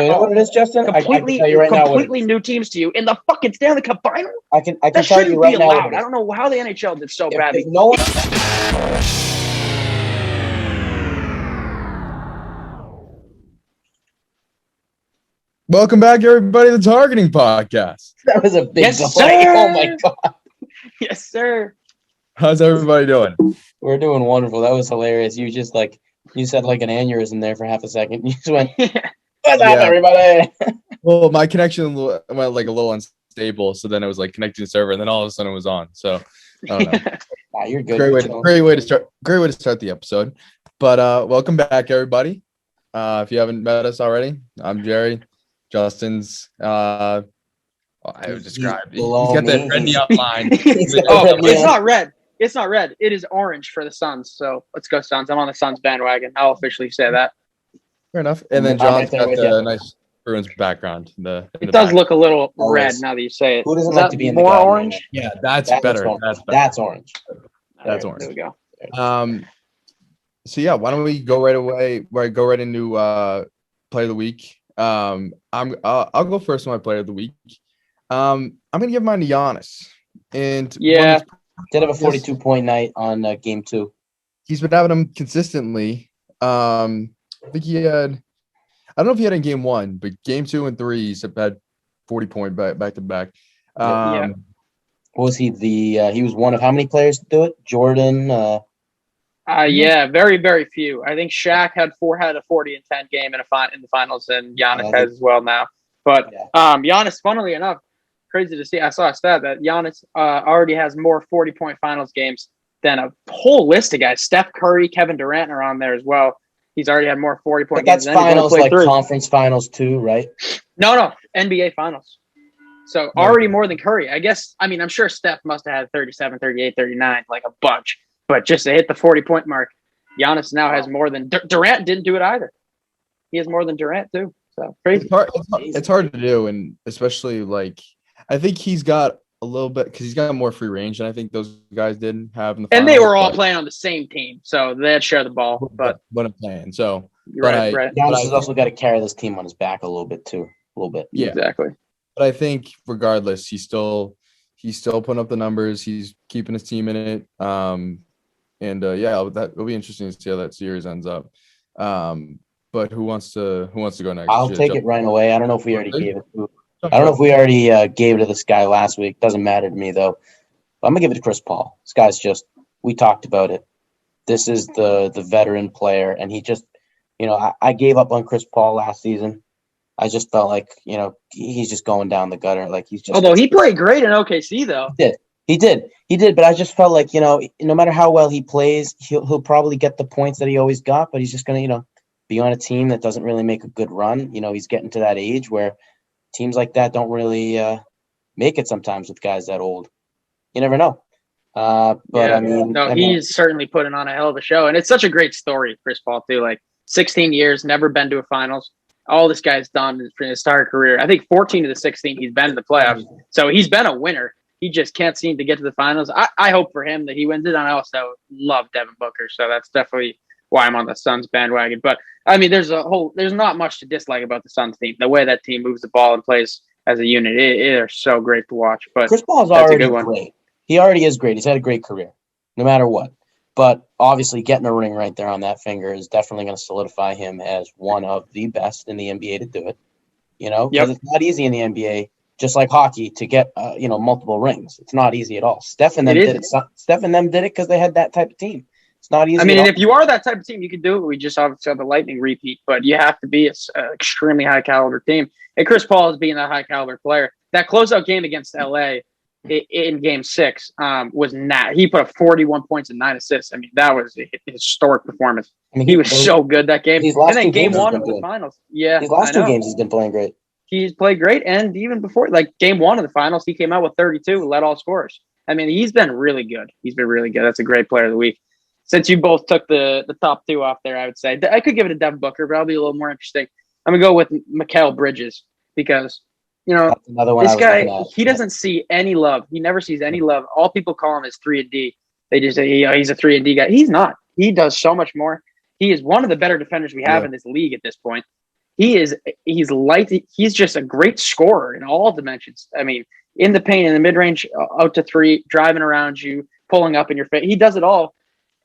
you know what it is, Justin? I can tell you right now. Completely new teams to you in the fucking Stanley Cup final. I can that tell you right now. I don't know how the NHL did so badly. No one. Welcome back, everybody, to the Targeting Podcast. That was a big yes, delay. Oh my god. Yes, sir. How's everybody doing? We're doing wonderful. That was hilarious. You just you said like an aneurysm there for half a second. You just went, "What's up, everybody?" Well, my connection went like a little unstable, so then it was like connecting to the server, and then all of a sudden it was on. So I don't know. Nah, you're good. Great way to start the episode. But welcome back, everybody. If you haven't met us already, I'm Jerry. Justin's I would describe. He's got that red neon line. It's not red. It's not red. It is orange for the Suns. So let's go Suns. I'm on the Suns bandwagon. I'll officially say that. Fair enough. And then John's got the nice Bruins background. It does look a little red now that you say it. Who doesn't like to be in more orange? Yeah, that's better. That's orange. That's orange. There we go. So yeah, why don't we go right away? Go right into Player of the Week. I'll go first on my Player of the Week. I'm gonna give mine to Giannis. And did have a 42-point night on game 2. He's been having them consistently. I think he had. I don't know if he had in game 1, but game 2 and 3 he's had 40-point back to back. Was he he was one of how many players to do it? Jordan. Very, very few. I think Shaq had a 40 and 10 game in the finals, and Giannis has as well now. But Giannis, funnily enough, crazy to see. I saw a stat that Giannis already has more 40-point finals games than a whole list of guys. Steph Curry, Kevin Durant are on there as well. He's already had more 40-point games. That's finals, like conference finals too, right? No, NBA finals. So already more than Curry. I'm sure Steph must have had 37, 38, 39, like a bunch. But just to hit the 40-point mark, Giannis now has more than Durant didn't do it either. He has more than Durant too. So crazy. It's hard to do, and especially I think he's got a little bit because he's got more free range than I think those guys didn't have in the finals. And they were all playing on the same team, so they had to share the ball. But I'm playing, so right. Giannis has also got to carry this team on his back a little bit too. A little bit. Yeah, exactly. But I think regardless, he's still putting up the numbers. He's keeping his team in it. It'll be interesting to see how that series ends up. But who wants to go next? I'll take it right away. I don't know if we already gave it to. I don't know if we already gave it to this guy last week. Doesn't matter to me though. But I'm gonna give it to Chris Paul. This guy's we talked about it. This is the veteran player, and he just, I gave up on Chris Paul last season. I just felt like, he's just going down the gutter. Like he's just. Although he played great in OKC though. He did. But I just felt like, no matter how well he plays, he'll probably get the points that he always got. But he's just gonna, be on a team that doesn't really make a good run. He's getting to that age where teams like that don't really make it sometimes with guys that old. You never know. He's certainly putting on a hell of a show. And it's such a great story, Chris Paul, too. 16 years, never been to a finals. All this guy's done in his entire career. I think 14 of the 16, he's been in the playoffs. So he's been a winner. He just can't seem to get to the finals. I hope for him that he wins it. I also love Devin Booker. So that's definitely why I'm on the Suns bandwagon. But there's not much to dislike about the Suns team. The way that team moves the ball and plays as a unit, they're so great to watch. But Chris Paul's already great. He already is great. He's had a great career, no matter what. But obviously, getting a ring right there on that finger is definitely going to solidify him as one of the best in the NBA to do it. Because it's not easy in the NBA, just like hockey, to get multiple rings. It's not easy at all. Steph and them did it. Steph and them did it because they had that type of team. It's not easy. If you are that type of team, you can do it. We just obviously have the Lightning repeat, but you have to be an extremely high caliber team. And Chris Paul is being that high caliber player. That closeout game against LA in Game 6 was not. He put up 41 points and 9 assists. That was a historic performance. He was so good that game. And then Game 1 of the finals. Yeah, his last 2 games, he's been playing great. He's played great, and even before, Game 1 of the finals, he came out with 32, led all scorers. He's been really good. He's been really good. That's a great player of the week. Since you both took the top 2 off there, I would say I could give it to Devin Booker, but I'll be a little more interesting. I'm gonna go with Mikal Bridges because this guy, he doesn't see any love. He never sees any love. All people call him is 3-and-D. They just say he's a 3-and-D guy. He's not. He does so much more. He is one of the better defenders we have in this league at this point. he's light. He's just a great scorer in all dimensions. I mean, in the paint, in the mid range, out to three, driving around you, pulling up in your face. He does it all,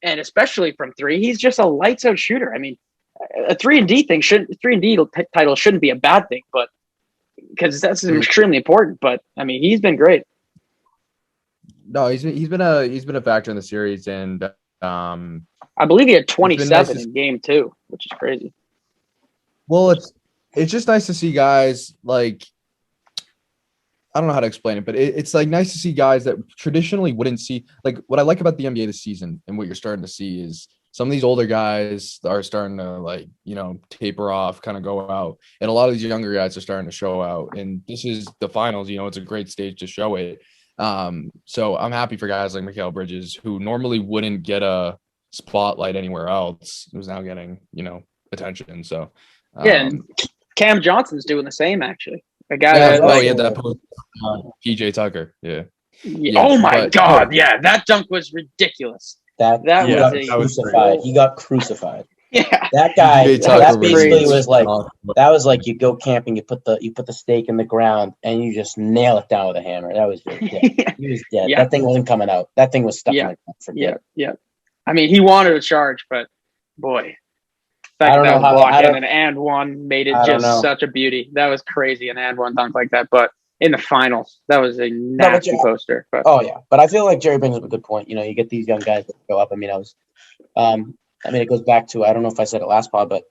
and especially from three, he's just a lights out shooter. I mean, a 3-and-D title shouldn't be a bad thing, but because that's extremely important. But I mean, he's been great. No, he's been a factor in the series, and I believe he had 27 in game 2, which is crazy. Well, it's just nice to see guys like, I don't know how to explain it, but it's like nice to see guys that traditionally wouldn't see. Like, what I like about the NBA this season and what you're starting to see is some of these older guys are starting to, like, you know, taper off, kind of go out, and a lot of these younger guys are starting to show out. And this is the finals, you know, it's a great stage to show it. So I'm happy for guys like Mikal Bridges, who normally wouldn't get a spotlight anywhere else, who's now getting, you know, attention. So yeah, and Cam Johnson's doing the same, actually. A guy he had that post, PJ Tucker. Yeah. Oh my God. Yeah, that dunk was ridiculous. That was crucified. He got crucified. Yeah. That guy. That basically was like, that was like, you go camping, you put the stake in the ground, and you just nail it down with a hammer. That was dead. He was dead. Yeah. That thing wasn't coming out. That thing was stuck in the ground for good. Yeah. I mean, he wanted a charge, but boy. I don't know how an and one made it just such a beauty. That was crazy, an and one dunk like that. But in the finals, that was a nasty poster. But. Oh yeah, but I feel like Jerry brings up a good point. You know, you get these young guys that go up. I mean, it goes back to, I don't know if I said it last pod, but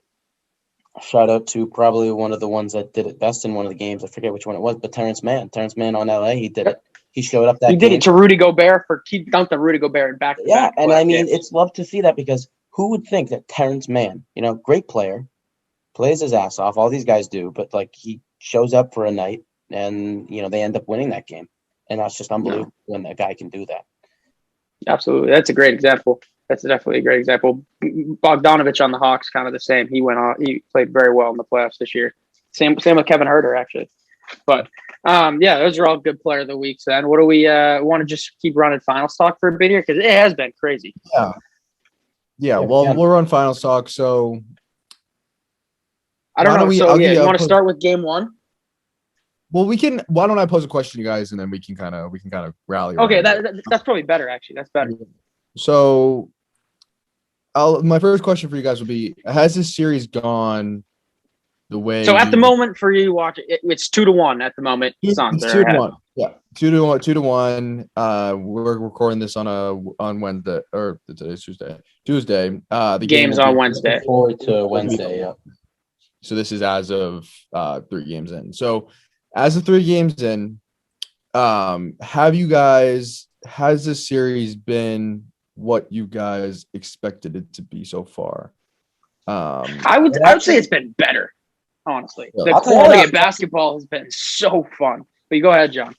shout out to probably one of the ones that did it best in one of the games. I forget which one it was, but Terrence Mann on LA, he did it. He showed up that He did it to Rudy Gobert he dunked on Rudy Gobert and back. Yeah, and I mean, it's love to see that, because who would think that Terrence Mann, you know, great player, plays his ass off. All these guys do, but like, he shows up for a night and, you know, they end up winning that game. And that's just unbelievable when that guy can do that. Absolutely. That's a great example. That's definitely a great example. Bogdanovich on the Hawks, kind of the same. He played very well in the playoffs this year. Same with Kevin Huerter, actually. But those are all good player of the weeks. Then what do we want to just keep running finals talk for a bit here, because it has been crazy. Yeah. Well, we'll run finals talk. So I don't know. You want to start with game 1? Well, we can. Why don't I pose a question to you guys, and then we can kind of rally. Okay, that's probably better. Actually, that's better. So, my first question for you guys would be: has this series gone the way? So at the moment, for you watch it's 2-1 at the moment. Suns are 2-1. Yeah, 2-1. We're recording this on Wednesday, or today's Tuesday. The game's on Wednesday. Forward to Wednesday. Yeah. So this is as of 3 games in. So as of 3 games in, has this series been what you guys expected it to be so far? I would say it's been better, honestly. The quality of basketball has been so fun. But you go ahead, John.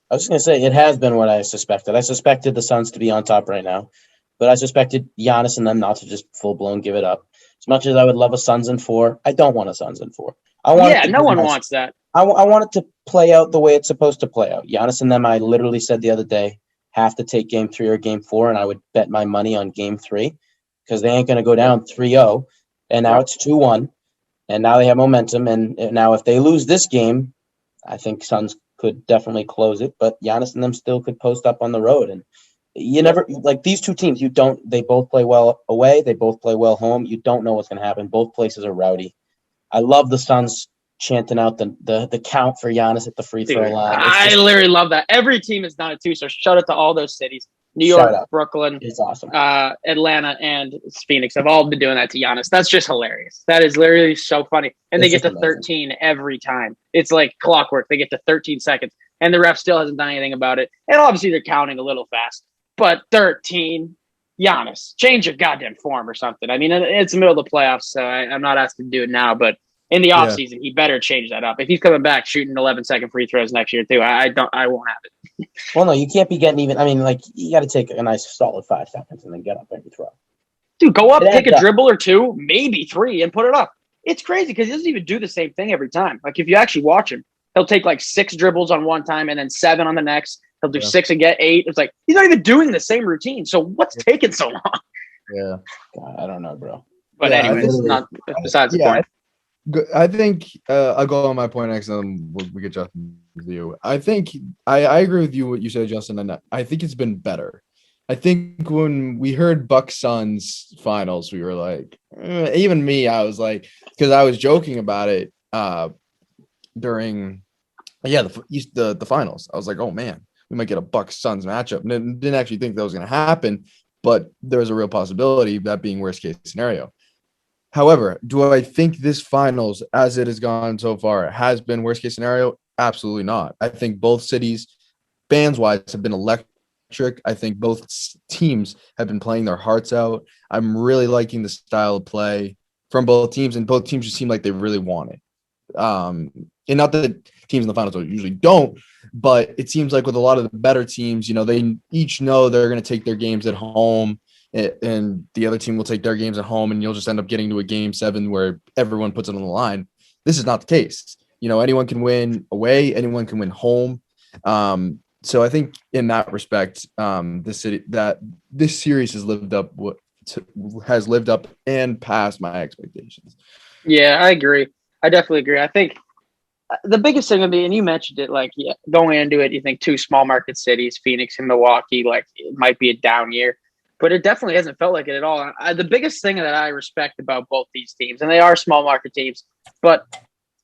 I was just going to say, it has been what I suspected. I suspected the Suns to be on top right now, but I suspected Giannis and them not to just full-blown give it up. As much as I would love a Suns in 4, I don't want a Suns in 4. No one wants that. I want it to play out the way it's supposed to play out. Giannis and them, I literally said the other day, have to take game 3 or game 4, and I would bet my money on game 3, because they ain't going to go down 3-0, and now it's 2-1, and now they have momentum, and now if they lose this game, I think Suns could definitely close it, but Giannis and them still could post up on the road. And you never, like, these two teams, they both play well away, they both play well home. You don't know what's going to happen. Both places are rowdy. I love the Suns chanting out the count for Giannis at the free throw line. I literally love that. Every team has done it too, so shout out to all those cities. New York, Brooklyn, it's awesome. Atlanta, and Phoenix have all been doing that to Giannis. That's just hilarious. That is literally so funny. And they get to 13 every time. It's like clockwork. They get to 13 seconds, and the ref still hasn't done anything about it. And obviously they're counting a little fast, but 13, Giannis, change your goddamn form or something. I mean, it's the middle of the playoffs, so I'm not asking to do it now, but in the offseason, he better change that up. If he's coming back shooting 11-second free throws next year too, I won't have it. Well, no, you can't be getting even. I mean, like, you got to take a nice solid 5 seconds and then get up every throw. Dude, go up, take a dribble or 2, maybe 3, and put it up. It's crazy because he doesn't even do the same thing every time. Like, if you actually watch him, he'll take like 6 dribbles on one time and then 7 on the next. He'll do 6 and get 8. It's like he's not even doing the same routine. So what's taking so long? Yeah, God, I don't know, bro. But anyways, not besides the point. I think I'll go on my point next, and then we get Justin with you. I think I agree with you what you said, Justin, and I think it's been better. I think when we heard Bucks Suns finals, we were like, even me, I was like, because I was joking about it during the finals. I was like, oh man, we might get a Bucks Suns matchup, and didn't actually think that was going to happen, but there was a real possibility, that being worst case scenario. However, do I think this finals, as it has gone so far, has been worst case scenario? Absolutely not. I think both cities, fans wise, have been electric. I think both teams have been playing their hearts out. I'm really liking the style of play from both teams, and both teams just seem like they really want it. And not that teams in the finals usually don't, but it seems like with a lot of the better teams, they each know they're going to take their games at home, and the other team will take their games at home, and you'll just end up getting to a game 7 where everyone puts it on the line. This is not the case. Anyone can win away, anyone can win home. So I think in that respect, this series has lived up and passed my expectations. Yeah, I agree. I definitely agree. I think the biggest thing would be, and you mentioned it, going into it, you think 2 small market cities, Phoenix and Milwaukee, it might be a down year, but it definitely hasn't felt like it at all. The biggest thing that I respect about both these teams, and they are small market teams, but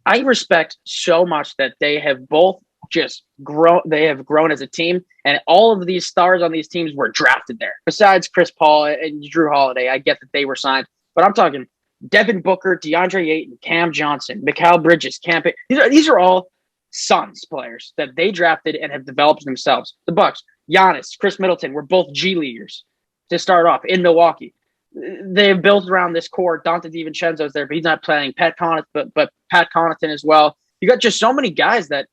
I respect so much that they have both just grown. They have grown as a team, and all of these stars on these teams were drafted there. Besides Chris Paul and Drew Holiday, I get that they were signed, but I'm talking Devin Booker, DeAndre Ayton, Cam Johnson, Mikal Bridges, Camp. These are all Suns players that they drafted and have developed themselves. The Bucks, Giannis, Chris Middleton were both G Leaguers to start off in Milwaukee. They've built around this core. Dante DiVincenzo's there, but he's not playing. Pat Connaughton, but Pat Connaughton as well. You got just so many guys that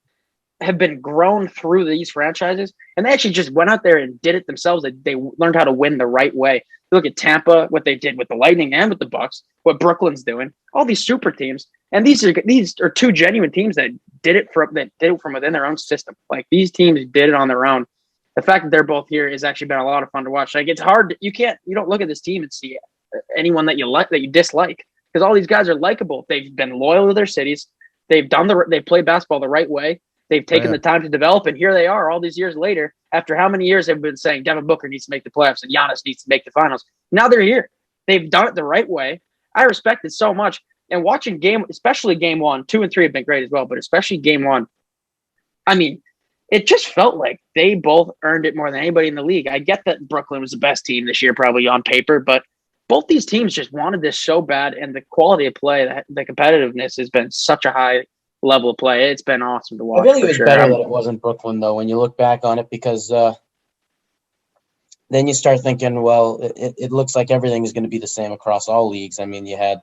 have been grown through these franchises, and they actually just went out there and did it themselves. They learned how to win the right way. Look at Tampa, what they did with the Lightning and with the Bucks, what Brooklyn's doing, all these super teams, and these are 2 genuine teams that did it from within their own system. These teams did it on their own. The fact that they're both here has actually been a lot of fun to watch. It's hard. You don't look at this team and see anyone that you like, that you dislike, because all these guys are likable. They've been loyal to their cities. They've played basketball the right way. They've taken the time to develop, and here they are all these years later. After how many years they've been saying Devin Booker needs to make the playoffs and Giannis needs to make the finals. Now they're here. They've done it the right way. I respect it so much. And watching especially game 1, 2 and 3 have been great as well, but especially game 1, I mean, it just felt like they both earned it more than anybody in the league. I get that Brooklyn was the best team this year, probably on paper, but both these teams just wanted this so bad, and the quality of play, the competitiveness has been such a high level of play. It's been awesome to watch. I think it was better that it wasn't Brooklyn, though, when you look back on it, because then you start thinking, well, it looks like everything is going to be the same across all leagues. I mean, you had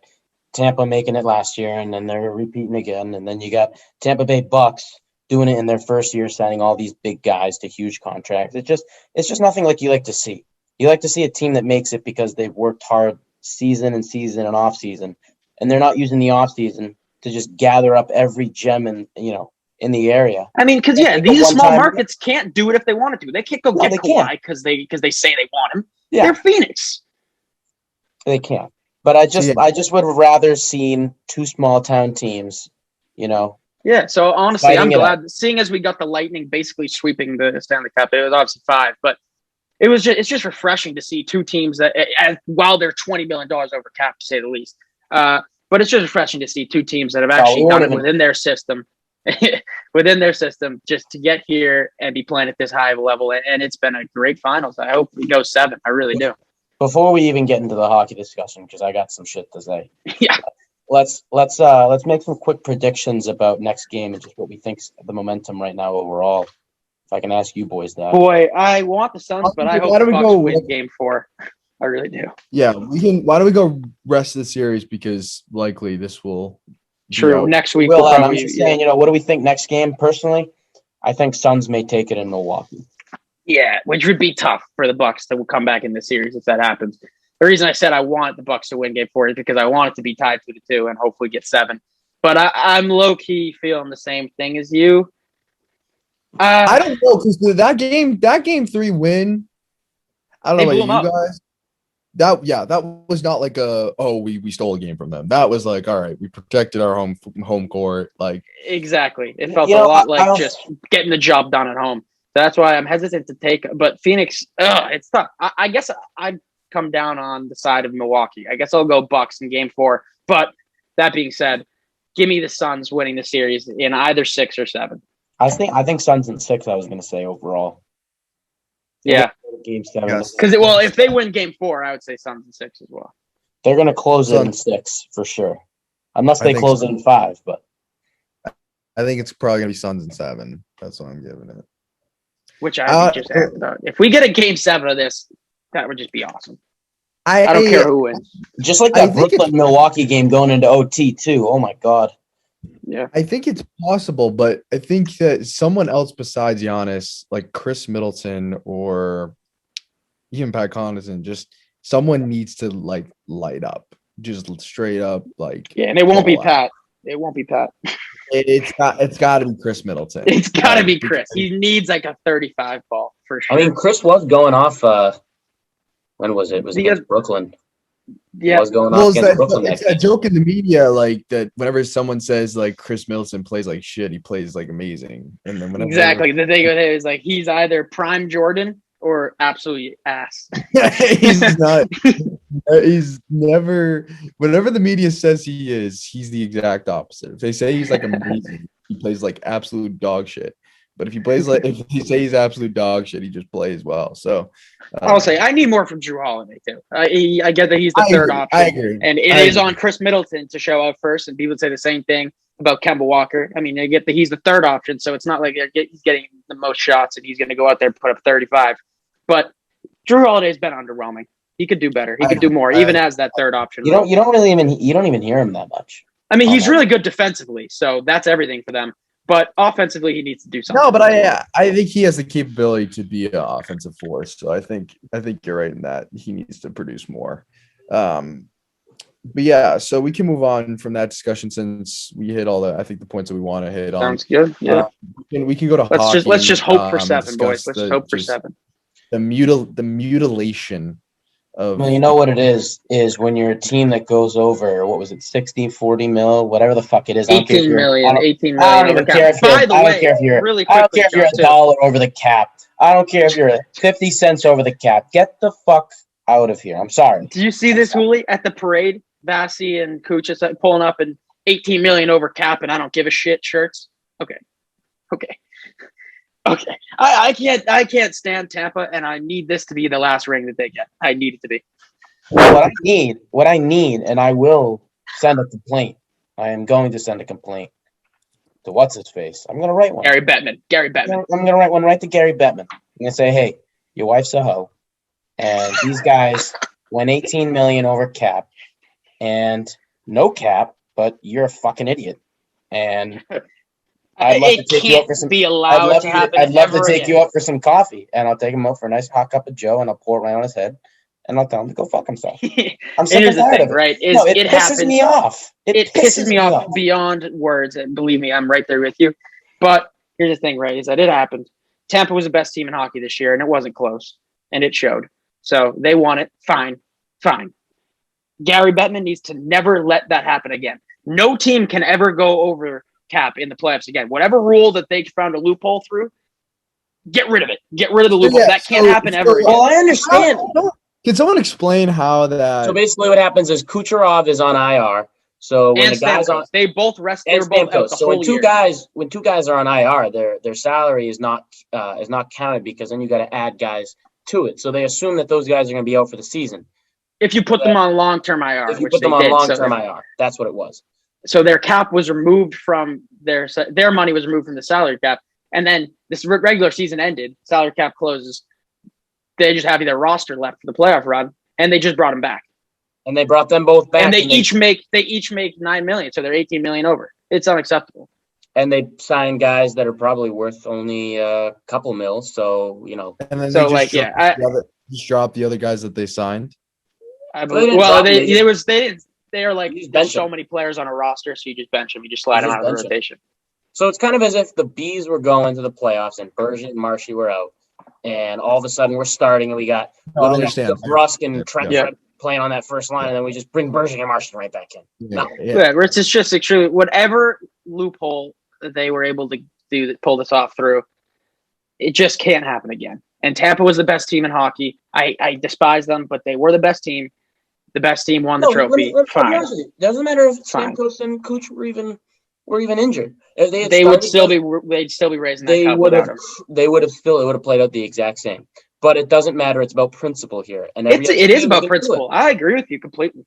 Tampa making it last year, and then they're repeating again, and then you got Tampa Bay Bucks doing it in their first year, signing all these big guys to huge contracts. It's just nothing like you like to see. You like to see a team that makes it because they've worked hard season and off season, and they're not using the off season to just gather up every gem in the area. I mean, because these small markets can't do it if they wanted to. They can't go get Kawhi because they say they want him. Yeah. They're Phoenix. They can't. But I just would have rather seen 2 small town teams, Yeah. So honestly, I'm glad, seeing as we got the Lightning basically sweeping the Stanley Cup. It was obviously 5, but it's just refreshing to see 2 teams that, while they're $20 million over cap, to say the least. But it's just refreshing to see 2 teams that have actually done it within their system, just to get here and be playing at this high of a level. And it's been a great finals. I hope we go 7. I really do. Before we even get into the hockey discussion, because I got some shit to say. Yeah. Let's make some quick predictions about next game and just what we think the momentum right now overall. If I can ask you boys that. Boy, I want the Suns, but I hope the Bucks win game 4. I really do. Yeah, we can. Why don't we go rest of the series, because likely this will. True. Next week. I'm just saying, what do we think next game? Personally, I think Suns may take it in Milwaukee. Yeah, which would be tough for the Bucks to come back in the series if that happens. The reason I said I want the Bucks to win game 4 is because I want it to be tied 2-2 and hopefully get 7. But I'm low key feeling the same thing as you. I don't know, because that game 3 win. I don't know about you guys. that was not like we stole a game from them. That was like, all right, we protected our home court. Like Exactly. It felt You a know, lot I like don't- just getting the job done at home. That's why I'm hesitant to take. But Phoenix, it's tough. I guess I'd come down on the side of Milwaukee. I guess I'll go Bucks in Game 4. But that being said, give me the Suns winning the series in either 6 or 7. I think Suns in 6. I was going to say overall. Yeah. Game 7. Yes. Because if they win Game 4, I would say Suns in 6 as well. They're going to close it in Suns. 6 for sure, unless I they think close so. it in 5. But I think it's probably gonna be Suns in 7. That's what I'm giving it. Which I just asked about. If we get a Game 7 of this, that would just be awesome. I don't care who wins. just like I that think Brooklyn Milwaukee game going into OT too. Oh my god. Yeah. I think it's possible, but I think that someone else besides Giannis, like Chris Middleton or even Pat Connaughton, just someone needs to like light up, just straight up like. Yeah, and it won't be ball out. Pat. It won't be Pat. It's got to be Chris Middleton. It's got to be Like, Chris. He needs like a 35 ball for sure. I mean, Chris was going off. When was it? It was against Brooklyn. yeah. Was going Well, off against Brooklyn. it's that a game. joke in the media, like that. Whenever someone says like Chris Middleton plays like shit, he plays like amazing, and then whenever Exactly. The thing with it is like he's either prime Jordan or absolutely ass. he's not. He's never. Whenever the media says he is, he's the exact opposite. If they say he's like amazing, he plays like absolute dog shit. But if he plays like, if he say he's absolute dog shit, he just plays well. So I'll say I need more from Drew Holiday too. I get that he's the I third agree, option, I agree. and it I is agree. on Chris Middleton to show up first. And people say the same thing about Kemba Walker. I mean, I get that he's the third option, so it's not like he's getting the most shots and he's going to go out there and put up 35. But Drew Holiday's been underwhelming. He could do better. He could do more, even as that third option. You don't even hear him that much. I mean, he's really good defensively, so that's everything for them. But offensively, he needs to do something. No, but I think he has the capability to be an offensive force. So I think you're right in that he needs to produce more. But yeah, so we can move on from that discussion since we hit all the points that we want to hit on. Sounds good. Yeah. We can go to Let's just hope for 7, discuss boys. Let's hope for 7. The mutilation of. Well, you know what it is when you're a team that goes over, what was it, 60, 40 mil, whatever the fuck it is. 18 million. 18 million. I don't even care if you're, By the I way, don't care if you're, really I don't quickly, care if you're John, a dollar over the cap. I don't care if you're 50 cents over the cap. Get the fuck out of here. I'm sorry. Did you see this, Hooli, at the parade? Vasi and Kuchis pulling up in 18 million over cap, and I don't give a shit shirts. Okay. I can't stand Tampa, and I need this to be the last ring that they get. I need it to be. What I need, and I will send a complaint. I am going to send a complaint to what's his face. I'm going to write one. Gary Bettman. I'm going to write one right to Gary Bettman. I'm going to say, hey, your wife's a hoe, and these guys went 18 million over cap, and no cap, but you're a fucking idiot. And I'd love to take you out for some. Be allowed to happen. I'd love to take you out for some coffee, and I'll take him out for a nice hot cup of Joe, and I'll pour it right on his head, and I'll tell him to go fuck himself. I'm sick Here's and the tired thing, of it. right? No, it pisses happens. me off. It pisses me off beyond words, and believe me, I'm right there with you. But here's the thing, right? Is that it happened. Tampa was the best team in hockey this year, and it wasn't close, and it showed. So they won it. Fine. Gary Bettman needs to never let that happen again. No team can ever go over cap in the playoffs again. Whatever rule that they found a loophole through, get rid of it. Get rid of the loophole. Yeah, that can't happen ever again. Well, I understand. Can someone explain how that? So basically, what happens is Kucherov is on IR. So when And the guys Stamkos. on They both rest. They and were both out Stamkos. the So whole when two year. guys are on IR, their salary is not counted because then you got to add guys to it. So they assume that those guys are going to be out for the season. If you put them on long-term IR, If you which put them they on did, long-term IR, that's what it was. so their cap was removed from their money was removed from the salary cap, and then this regular season ended, salary cap closes. They just have their roster left for the playoff run, and they just brought them back, And they brought them both back. and they each make 9 million, so they're 18 million over. It's unacceptable. and they sign guys that are probably worth only a couple mils. So And then So, they like, just yeah, just drop the other guys that they signed. I Well, they believe, didn't well, drop them, they are like You just there's bench so them. many players on a roster, so you just bench them, you just slide You them just out of the bench them. rotation. So it's kind of as if the Bees were going to the playoffs and Bergeron and Marshy were out, and all of a sudden we're starting, and we got No, I understand. Brusque and Trent Yeah. playing on that first line, and then we just bring Bergevin and Marston right back in. No. Yeah, it's just extremely whatever loophole that they were able to do that pull this off through, it just can't happen again. And Tampa was the best team in hockey. I despise them, but they were the best team. The best team won the trophy. Fine. It doesn't matter if Fine. Stamkos and Kuch were even injured. If they'd still be raising that cup without him. It would have played out the exact same. But it doesn't matter. It's about principle here, and it is about principle. I agree with you completely.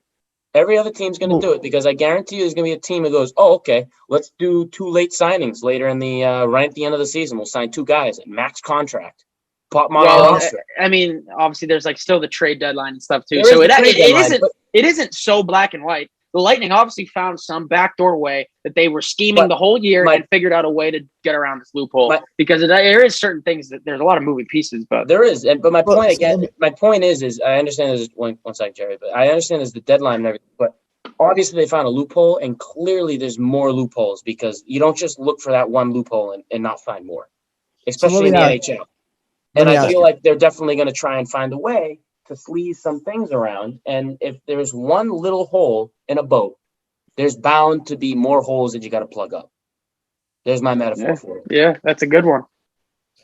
Every other team's going to do it because I guarantee you there's going to be a team that goes, oh, okay, let's do 2 late signings later in the right at the end of the season. We'll sign 2 guys at max contract. Pop them on our roster. I mean, obviously, there's like still the trade deadline and stuff too. There So is a trade deadline, it isn't so black and white. The Lightning obviously found some backdoor way that they were scheming the whole year and figured out a way to get around this loophole. Because there is certain things that there's a lot of moving pieces, but there is. But my point is I understand this. One second, Jerry, but I understand there's the deadline and everything. But obviously, they found a loophole, and clearly, there's more loopholes because you don't just look for that one loophole and not find more, especially in the NHL. And I feel like they're definitely going to try and find a way to sleeve some things around. And if there's one little hole in a boat, there's bound to be more holes that you got to plug up. There's my metaphor for it. Yeah, that's a good one.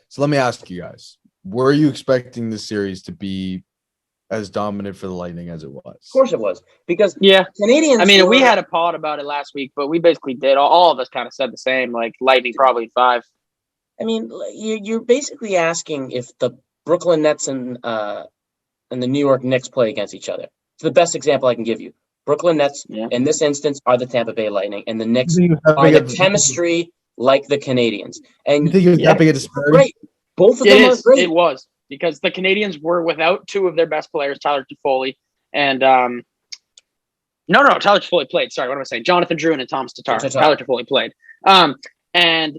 So let me ask you guys, were you expecting the series to be as dominant for the Lightning as it was? Of course it was. Because Canadians. I mean, we had a pod about it last week, but we basically did. All of us kind of said the same, like Lightning probably 5. I mean, you're basically asking if the Brooklyn Nets and the New York Knicks play against each other. It's the best example I can give you. Brooklyn Nets, in this instance, are the Tampa Bay Lightning, and the Knicks are the chemistry like the Canadians. And you think it was that big a disparity? Great. Both of them are great. It was, because the Canadians were without 2 of their best players, Tyler Toffoli and Tyler Toffoli played. Sorry, what am I saying? Jonathan Drouin and Tom Tatar. Tyler Toffoli played. And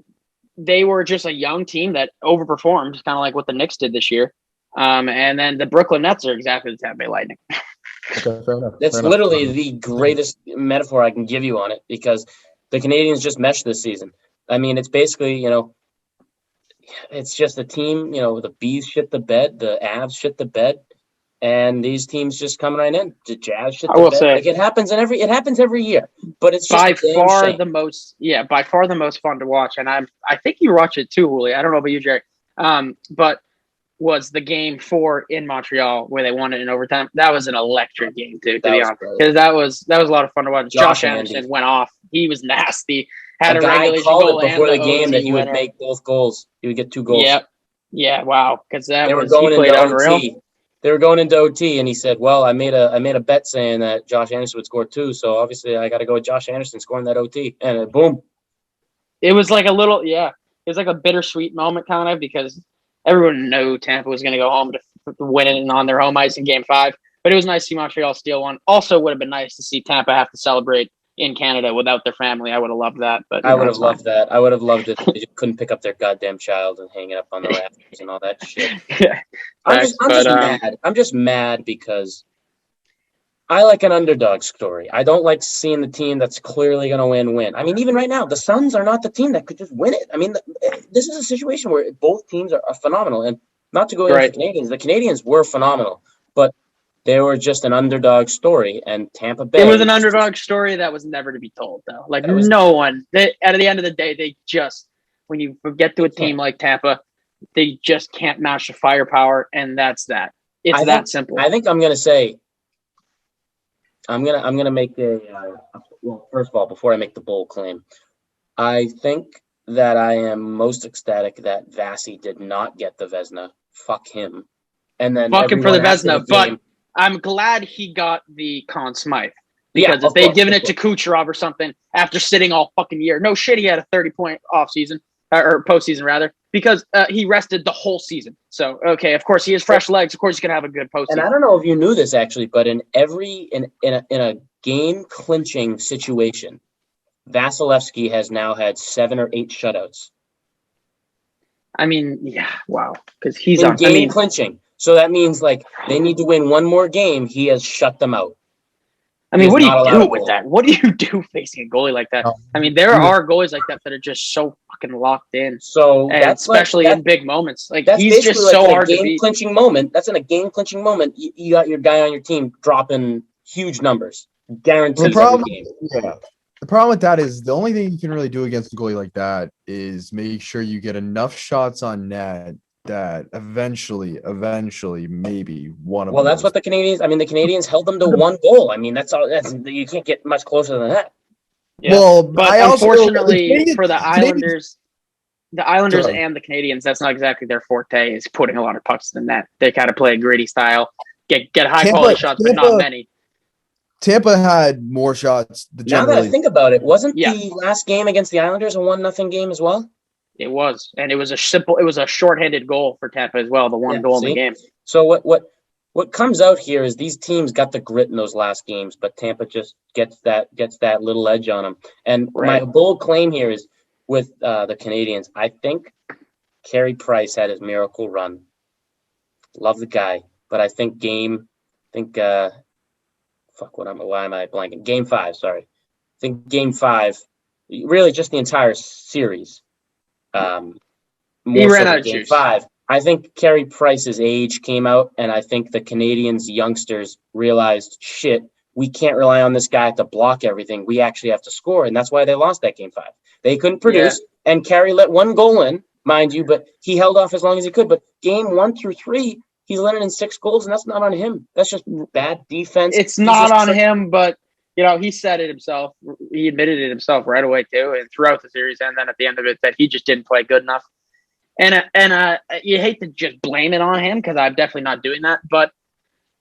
they were just a young team that overperformed, kind of like what the Knicks did this year. And then the Brooklyn Nets are exactly the Tampa Bay Lightning. Okay, fair enough. That's literally the greatest metaphor I can give you on it, because the Canadians just meshed this season. I mean, it's basically, it's just a team, the Bees shit the bed, the Avs shit the bed, and these teams just come right in. The Jazz shit the bed. I will say, like, it happens every year, but it's just by far the most fun to watch. And I think you watch it too, Willie. I don't know about you, Jerry. But was the game 4 in Montreal where they won it in overtime. That was an electric game too, to be honest, because that was a lot of fun to watch. Josh Anderson went off. He was nasty. Had a regulation goal before the game that he would make both goals. He would get 2 goals. Yep. Yeah. Wow. Because they were going into OT. They were going into OT, and he said, "Well, I made a bet saying that Josh Anderson would score 2, so obviously I got to go with Josh Anderson scoring that OT." And boom. It was like it was like a bittersweet moment, kind of, because everyone knew Tampa was going to go home to win it on their home ice in Game 5. But it was nice to see Montreal steal one. Also, would have been nice to see Tampa have to celebrate in Canada without their family. I would have loved that. But I would have loved that. I would have loved it if they just couldn't pick up their goddamn child and hang it up on the rafters and all that shit. I'm just mad because I like an underdog story. I don't like seeing the team that's clearly going to win. I mean, even right now, the Suns are not the team that could just win it. I mean, this is a situation where both teams are phenomenal. And not to go against the Canadians were phenomenal, but they were just an underdog story. And Tampa Bay. It was an underdog story that was never to be told, though. Like, at the end of the day, they just, when you get to a team like Tampa, they just can't match the firepower, and that's that. It's that simple. I think I'm going to say, I'm gonna make well, first of all, before I make the bold claim, I think that I am most ecstatic that Vasi did not get the Vezina. Fuck him. And then fuck him for the Vezina, but I'm glad he got the Conn Smythe. Because if they'd given it to Kucherov or something after sitting all fucking year, no shit, he had a 30-point offseason, or postseason rather, because he rested the whole season. So, okay, of course he has fresh legs. Of course he's gonna have a good postseason. And I don't know if you knew this actually, but in a game clinching situation, Vasilevsky has now had 7 or 8 shutouts. I mean, yeah, wow, because he's in game clinching. So that means like they need to win one more game. He has shut them out. I mean, He is what do not you allowed do to with goal. that? What do you do facing a goalie like that? No. I mean, there are goalies like that are just so fucking locked in, So and that's like, especially in big moments. Like that's he's basically just like so in a hard to beat. game-clinching moment. That's in a game-clinching moment. You got your guy on your team dropping huge numbers, guaranteed every problem, game. yeah. The problem with that is the only thing you can really do against a goalie like that is make sure you get enough shots on net that eventually, maybe one of Well, them that's goes. what the Canadians. I mean, the Canadians held them to 1 goal. I mean, that's all. That's you can't get much closer than that. Yeah. Well, But I also unfortunately for the Canadians- Islanders Sorry. and the Canadians, that's not exactly their forte. Is putting a lot of pucks in the net. They kind of play a gritty style, get high quality shots, but not many. Tampa had more shots. Now that I think about it, wasn't Yeah. the last game against the Islanders a 1-0 game as well? It was, and it was a shorthanded goal for Tampa as well. The one Yeah, goal in see? the game. So what comes out here is these teams got the grit in those last games, but Tampa just gets that little edge on them. And my Right. bold claim here is with the Canadians. I think Carey Price had his miracle run. Love the guy, but I think why am I blanking? Game 5, sorry. I think Game 5, really just the entire series. He ran out of Game juice. 5. I think Carey Price's age came out, and I think the Canadians youngsters realized, shit, we can't rely on this guy to block everything. We actually have to score, and that's why they lost that Game 5. They couldn't produce, and Carey let 1 goal in, mind you, but he held off as long as he could. But Game 1 through 3, he's letting in 6 goals, and that's not on him. That's just bad defense. It's not on him, but he said it himself. He admitted it himself right away too, and throughout the series, and then at the end of it, that he just didn't play good enough. And you hate to just blame it on him because I'm definitely not doing that, but